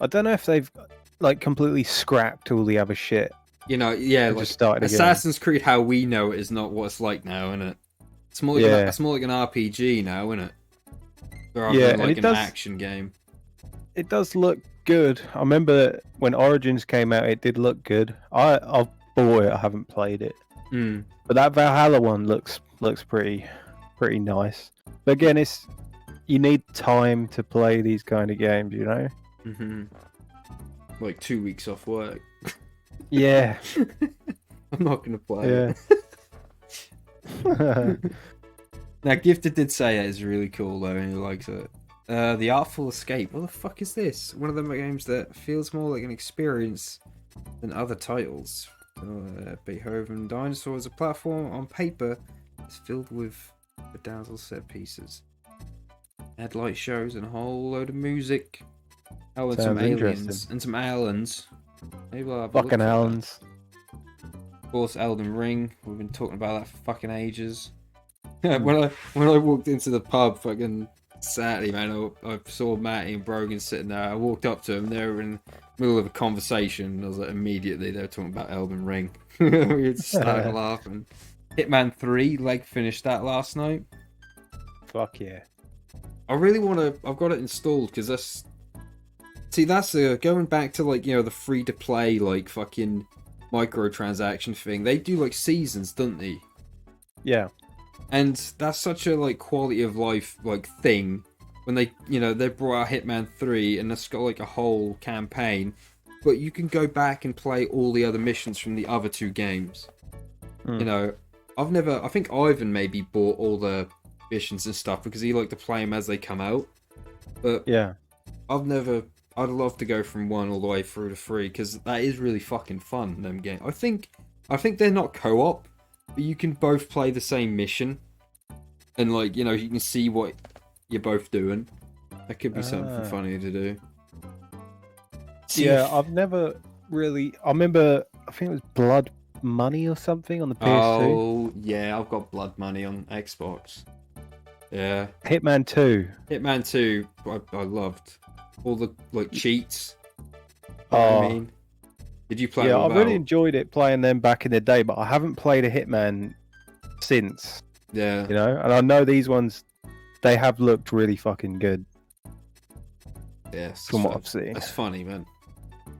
don't know if they've like completely scrapped all the other shit. You know, yeah, like just started Assassin's Creed, how we know it is not what it's like now, isn't it? It's more like an RPG now, isn't it? Rather than like an action game. It does look good. I remember when Origins came out, it did look good. I've bought it. I haven't played it, but that Valhalla one looks pretty nice. But again, you need time to play these kind of games, you know. Like 2 weeks off work. Yeah. I'm not gonna play it. Now, Gifted did say it is really cool though, and he likes it. The Artful Escape. What the fuck is this? One of the games that feels more like an experience than other titles. Beethoven Dinosaur is a platform on paper. It's filled with bedazzled set pieces. Headlight shows and a whole load of music. Oh, and some aliens. And some aliens. Maybe we'll have a fucking aliens. Of course, Elden Ring. We've been talking about that for fucking ages. when I walked into the pub fucking Saturday, man, I saw Matty and Brogan sitting there. I walked up to them. They were in the middle of a conversation. And I was like, immediately they were talking about Elden Ring. We just started laughing. Hitman 3, Leg finished that last night. Fuck yeah. I really want to. I've got it installed because that's. See, that's going back to like, you know, the free to play like fucking microtransaction thing. They do like seasons, don't they? Yeah. And that's such a like quality of life like thing when they, you know, they brought out Hitman 3 and it's got like a whole campaign, but you can go back and play all the other missions from the other two games. You know, I think Ivan maybe bought all the missions and stuff because he liked to play them as they come out. But yeah, I'd love to go from 1 all the way through to 3 because that is really fucking fun. Them games. I think they're not co-op, but you can both play the same mission, and like, you know, you can see what you're both doing. That could be something funny to do. I've never really. I remember. I think it was Blood Money or something on the PS2. Oh yeah, I've got Blood Money on Xbox. Yeah. Hitman 2. Hitman 2, I loved all the like cheats. I mean, did you play? Yeah, I really enjoyed it playing them back in the day, but I haven't played a Hitman since. Yeah, you know, and I know these ones, they have looked really fucking good. Yes, from what I've seen. That's funny, man.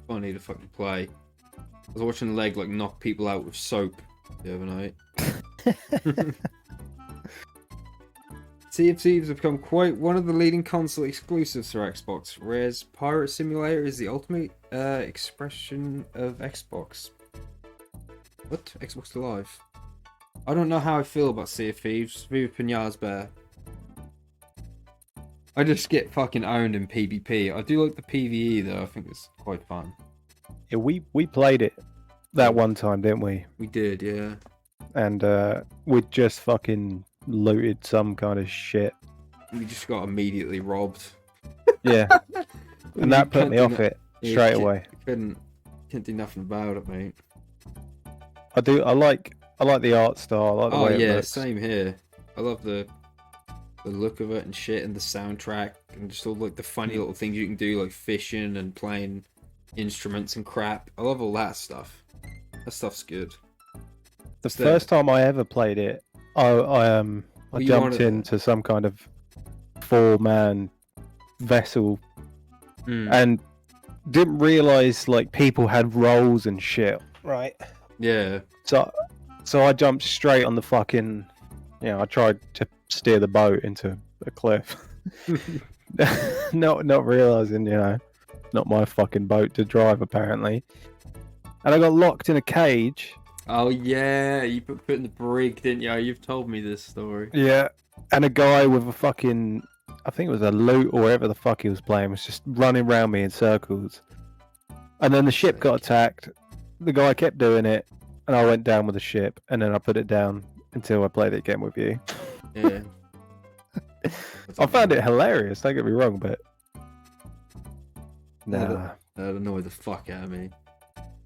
Funny to fucking play. I was watching Leg like knock people out with soap the other night. Sea of Thieves have become quite one of the leading console exclusives for Xbox. Rare's Pirate Simulator is the ultimate expression of Xbox. What? Xbox Live? I don't know how I feel about Sea of Thieves. Viva Pinata's better. I just get fucking owned in PvP. I do like the PvE though. I think it's quite fun. Yeah, we played it that one time, didn't we? We did, yeah. And we just fucking looted some kind of shit. We just got immediately robbed. Yeah. And that put me off it straight away. Couldn't do nothing about it, mate. I like the art style. I like the way it looks. Same here. I love the look of it and shit, and the soundtrack, and just all like the funny little things you can do, like fishing and playing instruments and crap. I love all that stuff. That stuff's good. The first time I ever played it, I jumped into some kind of 4-man vessel and didn't realize like people had roles and shit. Right. Yeah. So I jumped straight on the fucking. I tried to steer the boat into a cliff. not realizing, not my fucking boat to drive apparently. And I got locked in a cage. Oh yeah, you put in the brig, didn't you? You've told me this story. Yeah, and a guy with a fucking, I think it was a lute or whatever the fuck he was playing, was just running around me in circles. And then the ship got attacked. The guy kept doing it, and I went down with the ship, and then I put it down until I played it again with you. Yeah. I found it hilarious, don't get me wrong, but nah. That annoyed the fuck out of me.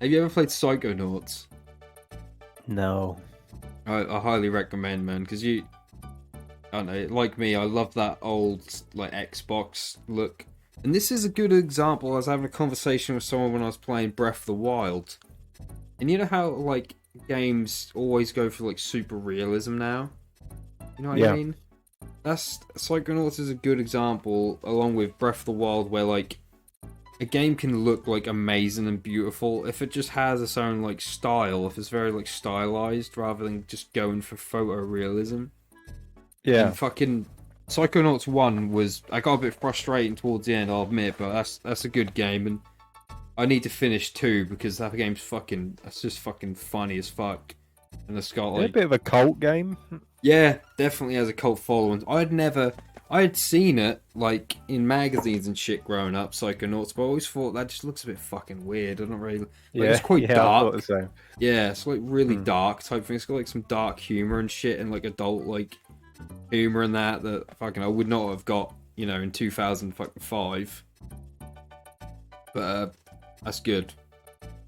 Have you ever played Psychonauts? No. I highly recommend, man, because I don't know, like me, I love that old like Xbox look. And this is a good example. I was having a conversation with someone when I was playing Breath of the Wild. And you know how like games always go for like super realism now? You know what I mean? That's Psychonauts is a good example, along with Breath of the Wild, where like a game can look like amazing and beautiful if it just has its own like style, if it's very like stylized rather than just going for photorealism. Yeah. And fucking Psychonauts 1 was, I got a bit frustrating towards the end, I'll admit, but that's a good game, and I need to finish 2 because that game's that's just fucking funny as fuck. And it's got like a bit of a cult game. Yeah, definitely has a cult following. I had seen it like in magazines and shit growing up, Psychonauts, but I always thought that just looks a bit fucking weird. I don't really. Like, it's quite dark. I thought the same. Yeah, it's like really dark type thing. It's got like some dark humor and shit, and like adult like humor and that fucking I would not have got, in 2005. But that's good.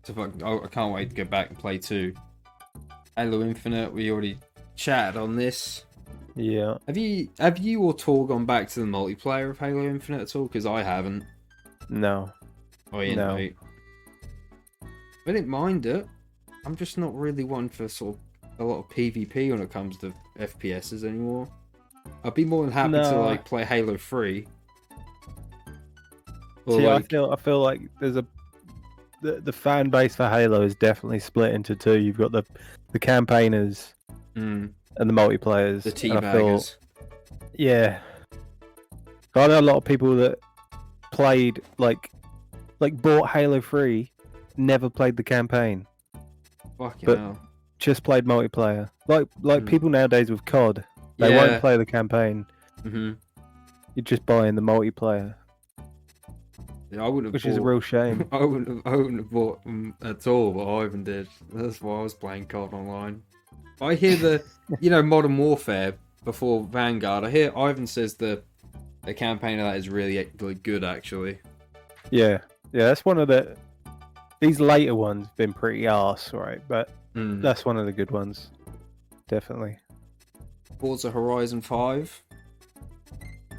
So I can't wait to go back and play 2. Halo Infinite, we already chatted on this. Yeah. Have you or Tor gone back to the multiplayer of Halo Infinite at all? Because I haven't. No. Oh yeah, no. Mate. I didn't mind it. I'm just not really one for sort of a lot of PvP when it comes to FPSs anymore. I'd be more than happy to like play Halo 3. Or see, like... I feel like there's the fan base for Halo is definitely split into two. You've got the campaigners and the multiplayers. The teabaggers. Yeah. I know a lot of people that played like bought Halo 3, never played the campaign. Fucking but hell. Just played multiplayer. Like people nowadays with COD, they won't play the campaign. Mm-hmm. You're just buying the multiplayer. Yeah, I wouldn't have Which is a real shame. I wouldn't have bought them at all, but Ivan did. That's why I was playing COD online. I hear the, Modern Warfare before Vanguard. I hear Ivan says the campaign of that is really good, actually. Yeah, that's one of these later ones been pretty arse, right? But that's one of the good ones, definitely. Forza Horizon 5.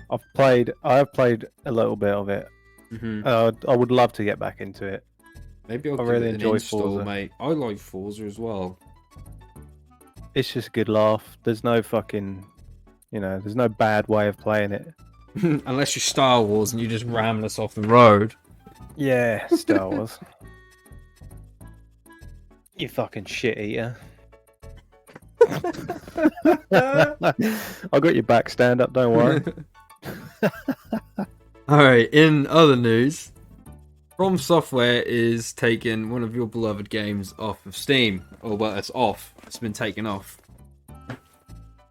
I have played a little bit of it. Mm-hmm. I would love to get back into it. Maybe I really enjoy Forza, mate. I like Forza as well. It's just a good laugh. There's no fucking, there's no bad way of playing it. Unless you're Star Wars and you just ram us off the road. Yeah, Star Wars. You fucking shit eater. I got your back. Stand up. Don't worry. All right. In other news, From Software is taking one of your beloved games off of Steam. Or well, it's off. It's been taken off.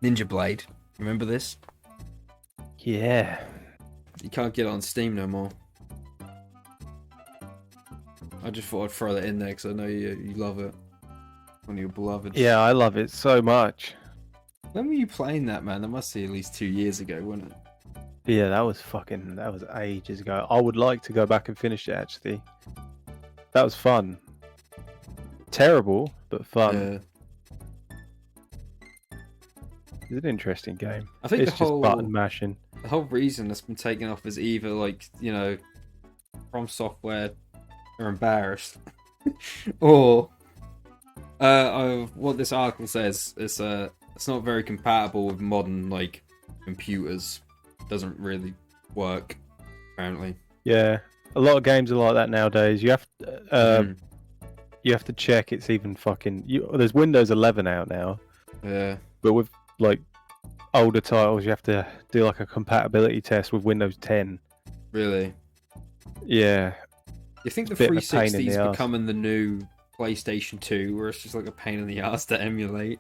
Ninja Blade. Remember this? Yeah. You can't get it on Steam no more. I just thought I'd throw that in there because I know you love it. One of your beloveds. Yeah, I love it so much. When were you playing that, man? That must be at least 2 years ago, wasn't it? Yeah, that was ages ago. I would like to go back and finish it, actually. That was fun. Terrible, but fun. It's an interesting game. I think it's the whole just button mashing. The whole reason that's been taken off is either like, you know, From Software are embarrassed, or what this article says is it's not very compatible with modern like computers. Doesn't really work, apparently. Yeah, a lot of games are like that nowadays. You have to check it's even fucking. There's Windows 11 out now. Yeah. But with like older titles, you have to do like a compatibility test with Windows 10. Really? Yeah. You think the 360 is becoming the new PlayStation 2, where it's just like a pain in the ass to emulate?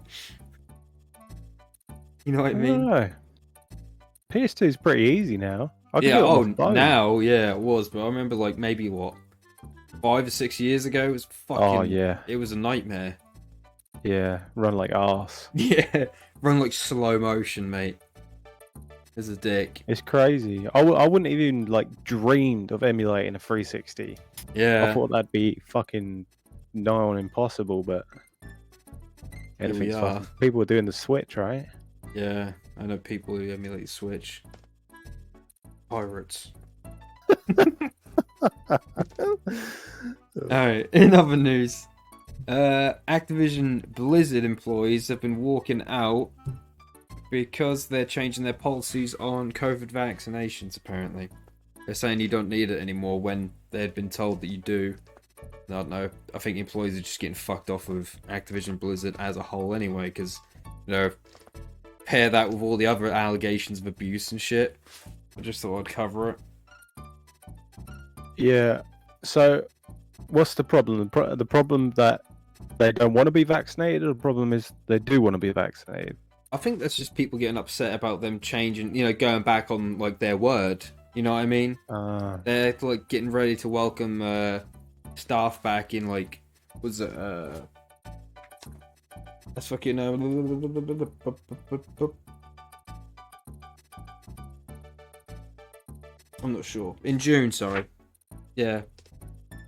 You know what I mean? I don't know. PS2 is pretty easy now. Now, yeah, it was, but I remember like maybe 5 or 6 years ago, it was fucking. Oh yeah. It was a nightmare. Yeah, run like arse. Yeah, run like slow motion, mate. As a dick. It's crazy. I wouldn't even like dreamed of emulating a 360. Yeah. I thought that'd be fucking nigh on impossible, but anything's fun. People are doing the Switch, right? Yeah, I know people who emulate Switch. Pirates. Alright, in other news, Activision Blizzard employees have been walking out because they're changing their policies on COVID vaccinations, apparently. They're saying you don't need it anymore when they had been told that you do. I don't know. I think employees are just getting fucked off with Activision Blizzard as a whole anyway, because, you know, pair that with all the other allegations of abuse and shit. I just thought I'd cover it. Yeah. So, what's the problem? The problem that they don't want to be vaccinated, or the problem is they do want to be vaccinated? I think that's just people getting upset about them changing, you know, going back on like their word. You know what I mean? They're like getting ready to welcome staff back in like, was it that's fucking I'm not sure. In June, sorry. Yeah.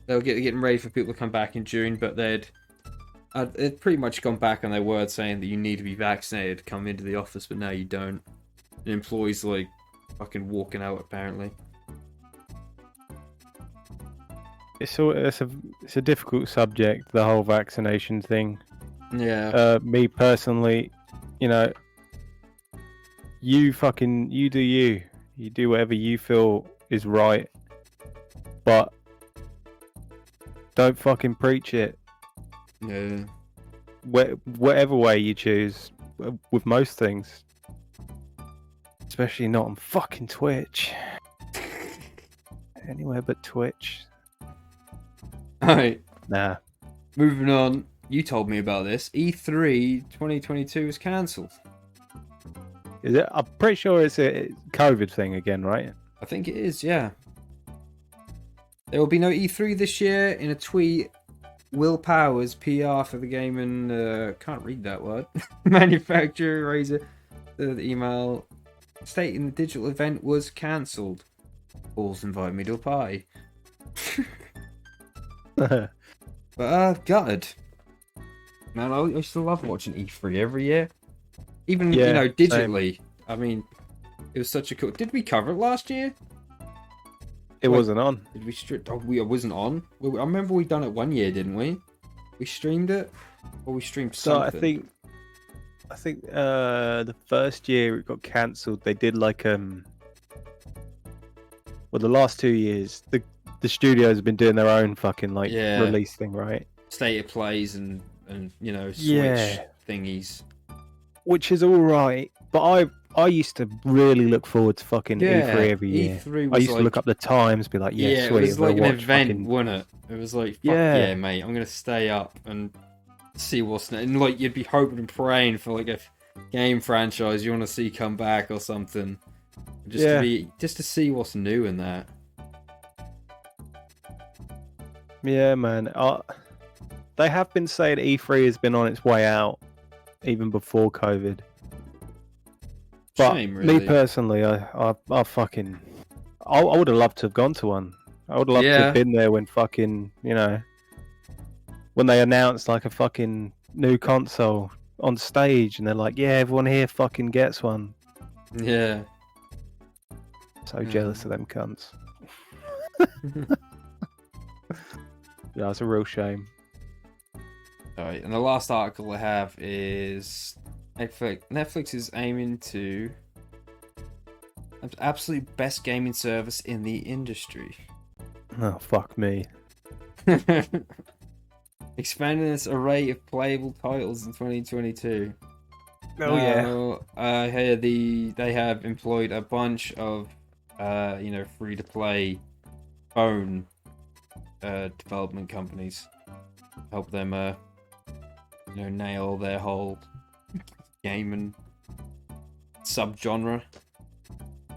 They'll getting ready for people to come back in June, but they'd pretty much gone back on their word saying that you need to be vaccinated to come into the office, but now you don't. And employees like fucking walking out apparently. It's a difficult subject, the whole vaccination thing. Yeah. Me personally, you know, you do you. You do whatever you feel is right, but don't fucking preach it. Yeah. Whatever way you choose, with most things, especially not on fucking Twitch. Anywhere but Twitch. Alright. Nah. Moving on. You told me about this. E3 2022 is cancelled. Is it? I'm pretty sure it's a COVID thing again, right? I think it is, yeah. There will be no E3 this year. In a tweet, Will Powers, PR for the game and can't read that word. Manufacturer Razer, the email stating the digital event was cancelled. Balls invited me to a party. But gutted. Man, I still love watching E3 every year. Even, you know, digitally. Same. I mean, it was such a cool... Did we cover it last year? It wasn't on. Did we stream? Oh, it wasn't on. I remember we done it one year, didn't we? We streamed it, or we streamed something. So I think the first year it got cancelled. They did like well, the last 2 years the studios have been doing their own fucking like release thing, right? State of plays and you know Switch thingies. which is all right. But I used to really look forward to fucking E3 every year. E3 was I used to look up the times, be like, yeah, sweet. It was like an event, fucking... wasn't it? It was like, fuck yeah, mate, I'm gonna stay up and see what's new. And like, you'd be hoping and praying for like a game franchise you want to see come back or something, just to see what's new in that. Yeah, man. They have been saying E3 has been on its way out even before COVID. But Shame, really. Me personally, I would have loved to have gone to one. I would have loved to have been there when fucking, when they announced like a fucking new console on stage and they're like, yeah, everyone here fucking gets one. Yeah. So jealous of them cunts. Yeah, it's a real shame. Alright, and the last article I have is Netflix is aiming to absolute best gaming service in the industry. Oh, fuck me. Expanding its array of playable titles in 2022. Here they have employed a bunch of free-to-play phone development companies, help them nail their whole game and subgenre.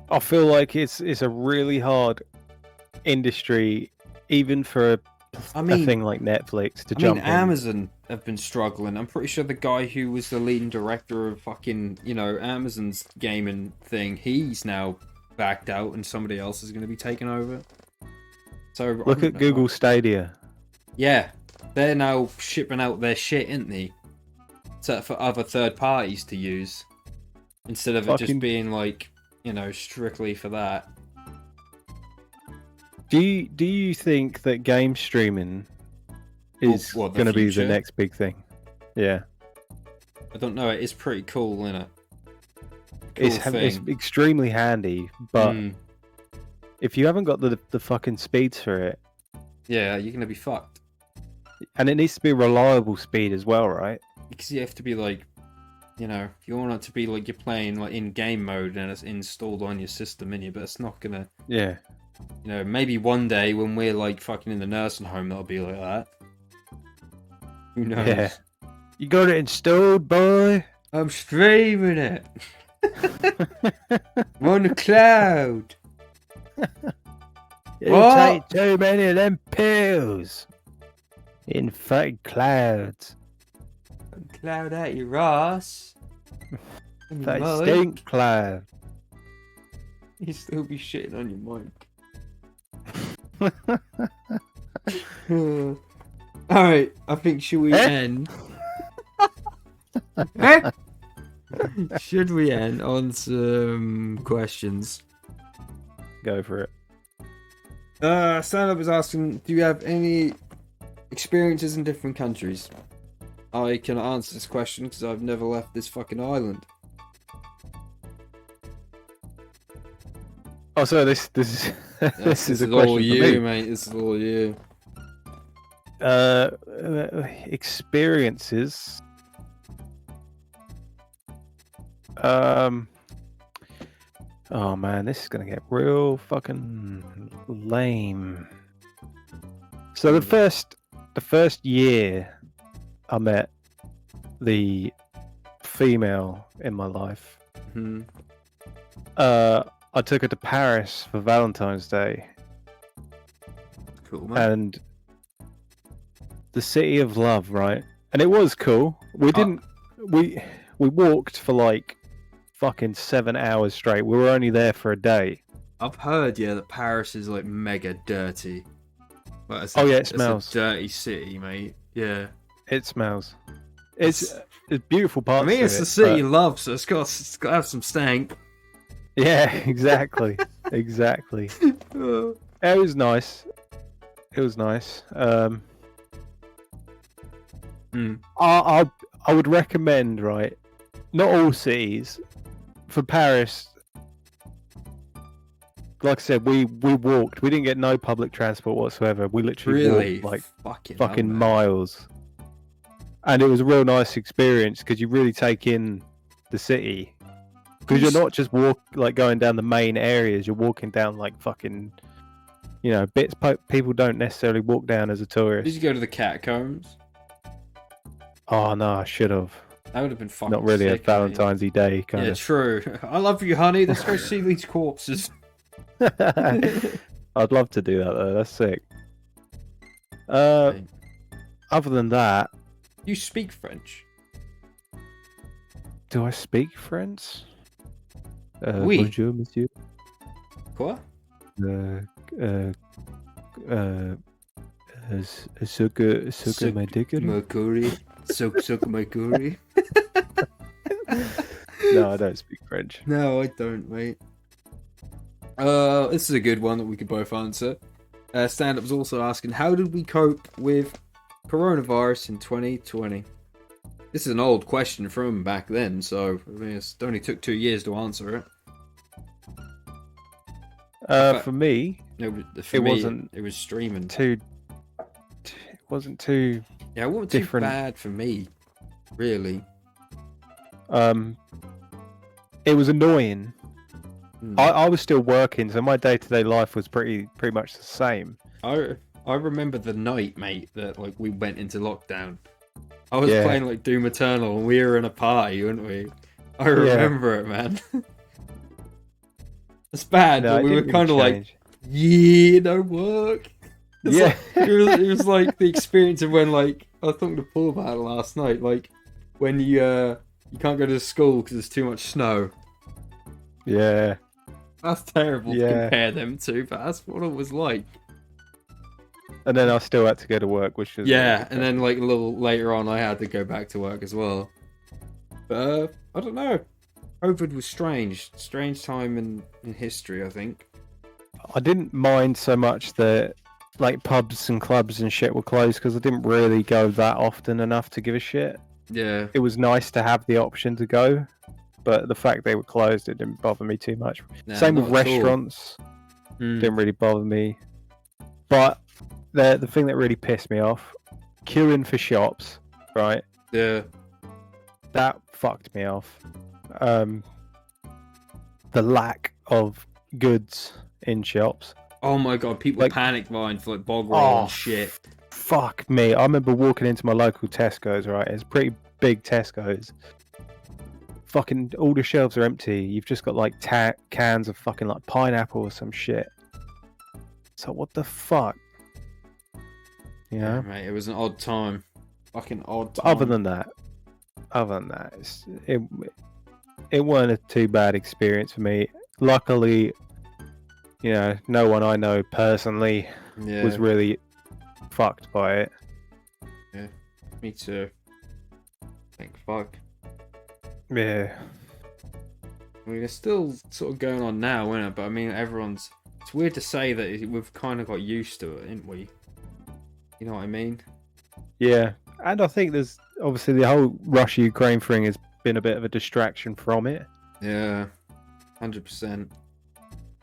I feel like it's a really hard industry, even for a thing like Netflix to jump in. Amazon have been struggling. I'm pretty sure the guy who was the leading director of fucking, Amazon's gaming thing, he's now backed out and somebody else is going to be taking over. So look at Google Stadia. Yeah, they're now shipping out their shit, aren't they? For other third parties to use, instead of it just being like, strictly for that. Do you think that game streaming is going to be the next big thing? Yeah. I don't know. It is pretty cool, isn't it? It's extremely handy, but if you haven't got the fucking speeds for it, yeah, you're gonna be fucked. And it needs to be reliable speed as well, right? Because you have to be like, you want it to be like you're playing like in game mode and it's installed on your system, but it's not gonna. Yeah. Maybe one day when we're like fucking in the nursing home, that'll be like that. Who knows? Yeah. You got it installed, boy? I'm streaming it. I'm on the cloud. You take too many of them pills. In fucking clouds. Cloud out your ass. That stink cloud. You still be shitting on your mic. Alright, I think should we end? Should we end on some questions? Go for it. Stand Up is asking, do you have any experiences in different countries? I can answer this question because I've never left this fucking island. Oh, so this is this is a question all you, for me. Mate. This is all you. Experiences. Oh man, this is gonna get real fucking lame. So the first year I met the female in my life, I took her to Paris for Valentine's Day. Cool, man. And the city of love, right? And it was cool. We didn't. We walked for like fucking 7 hours straight. We were only there for a day. I've heard, that Paris is like mega dirty. Like, it smells. It's a dirty city, mate. Yeah. It smells. It's beautiful parts. I mean, it's the city of love, so it's got to have some stank. Yeah, exactly. Exactly. It was nice. It was nice. I would recommend, right? Not all cities. For Paris, like I said, we walked. We didn't get no public transport whatsoever. We literally walked like fucking miles. And it was a real nice experience because you really take in the city. Because you're not just going down the main areas. You're walking down like fucking, bits people don't necessarily walk down as a tourist. Did you go to the catacombs? Oh no, I should have. That would have been fucking not really sick, a Valentine's Day kind of. of. Yeah, true. I love you, honey. Let's go see these corpses. I'd love to do that though. That's sick. Other than that, you speak French? Do I speak French? Oui. Bonjour, monsieur. Quoi? Suck my dick. Mercury. Suck my curry. No, I don't speak French. No, I don't, mate. This is a good one that we could both answer. Stand Up was also asking, how did we cope with coronavirus in 2020? This is an old question from back then, so I mean, it only took 2 years to answer it. For me, it was streaming. It wasn't too. Yeah, it wasn't too bad for me, really. It was annoying. I was still working, so my day-to-day life was pretty much the same. I remember the night, mate, that like we went into lockdown. I was playing like Doom Eternal, and we were in a party, weren't we? I remember it, man. It's bad, but we were kind of like, no work. It was like the experience of when, like, I was talking to Paul about it last night, like when you can't go to school because there's too much snow. Yeah. That's terrible to compare them to, but that's what it was like. And then I still had to go to work, which was... Yeah, and then like a little later on I had to go back to work as well. But, I don't know. COVID was strange. Strange time in history, I think. I didn't mind so much that like pubs and clubs and shit were closed because I didn't really go that often enough to give a shit. Yeah. It was nice to have the option to go, but the fact they were closed, it didn't bother me too much. Same with restaurants. Didn't really bother me. But the thing that really pissed me off, queuing for shops, right? Yeah. That fucked me off. The lack of goods in shops. Oh my god, people panic buying for like bog roll and shit. Fuck me. I remember walking into my local Tesco's, right? It's a pretty big Tesco's. Fucking all the shelves are empty. You've just got like cans of fucking like pineapple or some shit. So what the fuck? You know? Yeah, mate, it was an odd time. Fucking odd time. Other than that, it wasn't a too bad experience for me. Luckily, no one I know personally was really fucked by it. Yeah, me too. Thank fuck. Yeah. I mean, it's still sort of going on now, isn't it? But I mean, it's weird to say that we've kind of got used to it, ain't we? You know what I mean? Yeah. And I think there's obviously the whole Russia-Ukraine thing has been a bit of a distraction from it. Yeah. 100%.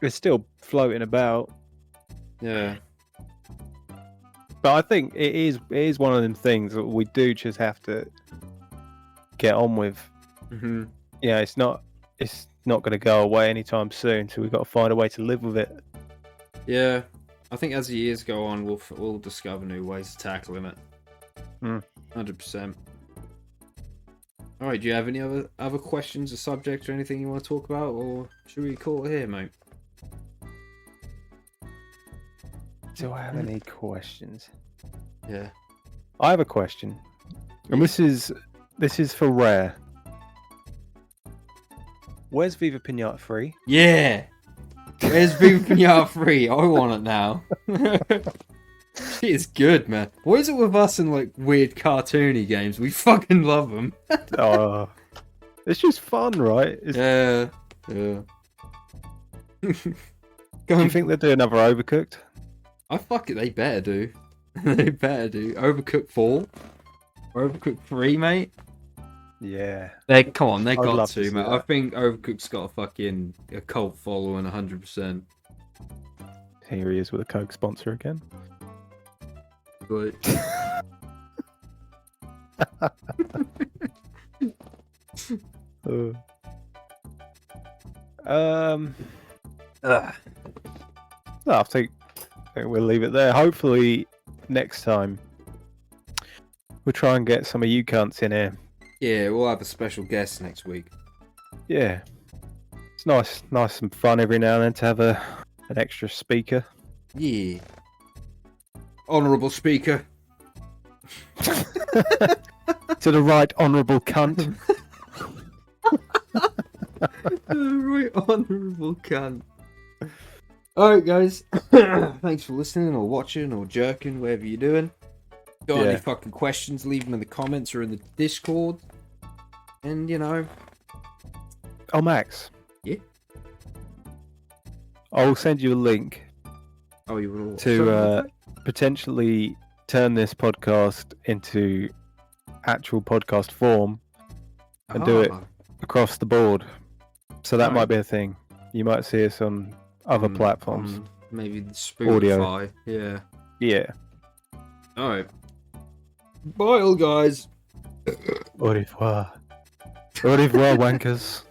It's still floating about. Yeah. But I think it is one of them things that we do just have to get on with. Mm-hmm. Yeah, it's not going to go away anytime soon, so we've got to find a way to live with it. Yeah. I think as the years go on, we'll discover new ways of tackling it. 100%. Alright, do you have any other questions or subjects or anything you want to talk about, or should we call it here, mate? Do I have any questions? Yeah. I have a question. And this is for Rare. Where's Viva Pinata 3? Yeah! Where's Viva Pinata 3? I want it now. Shit is good, man. What is it with us and like weird cartoony games? We fucking love them. It's just fun, right? Yeah. Do you think they'll do another Overcooked? Fuck it, they better do. They better do. Overcooked 4? Or Overcooked 3, mate? Yeah. Come on, they got to, mate. I think Overcooked's got a cult following 100%. Here he is with a Coke sponsor again. But... No, I think we'll leave it there. Hopefully, next time we'll try and get some of you cunts in here. Yeah, we'll have a special guest next week. Yeah, it's nice and fun every now and then to have an extra speaker. Yeah. Honourable speaker. To the right honourable cunt. Right honourable cunt. Alright, guys. Thanks for listening or watching or jerking, whatever you're doing. Got any fucking questions, leave them in the comments or in the Discord. And, you know. Oh, Max. Yeah? I'll send you a link. Oh, you will to potentially turn this podcast into actual podcast form and do it across the board. So that might be a thing. You might see us on other platforms. Maybe Spotify. Audio. Yeah. Alright. Bye, all guys. Au revoir. Au revoir, wankers.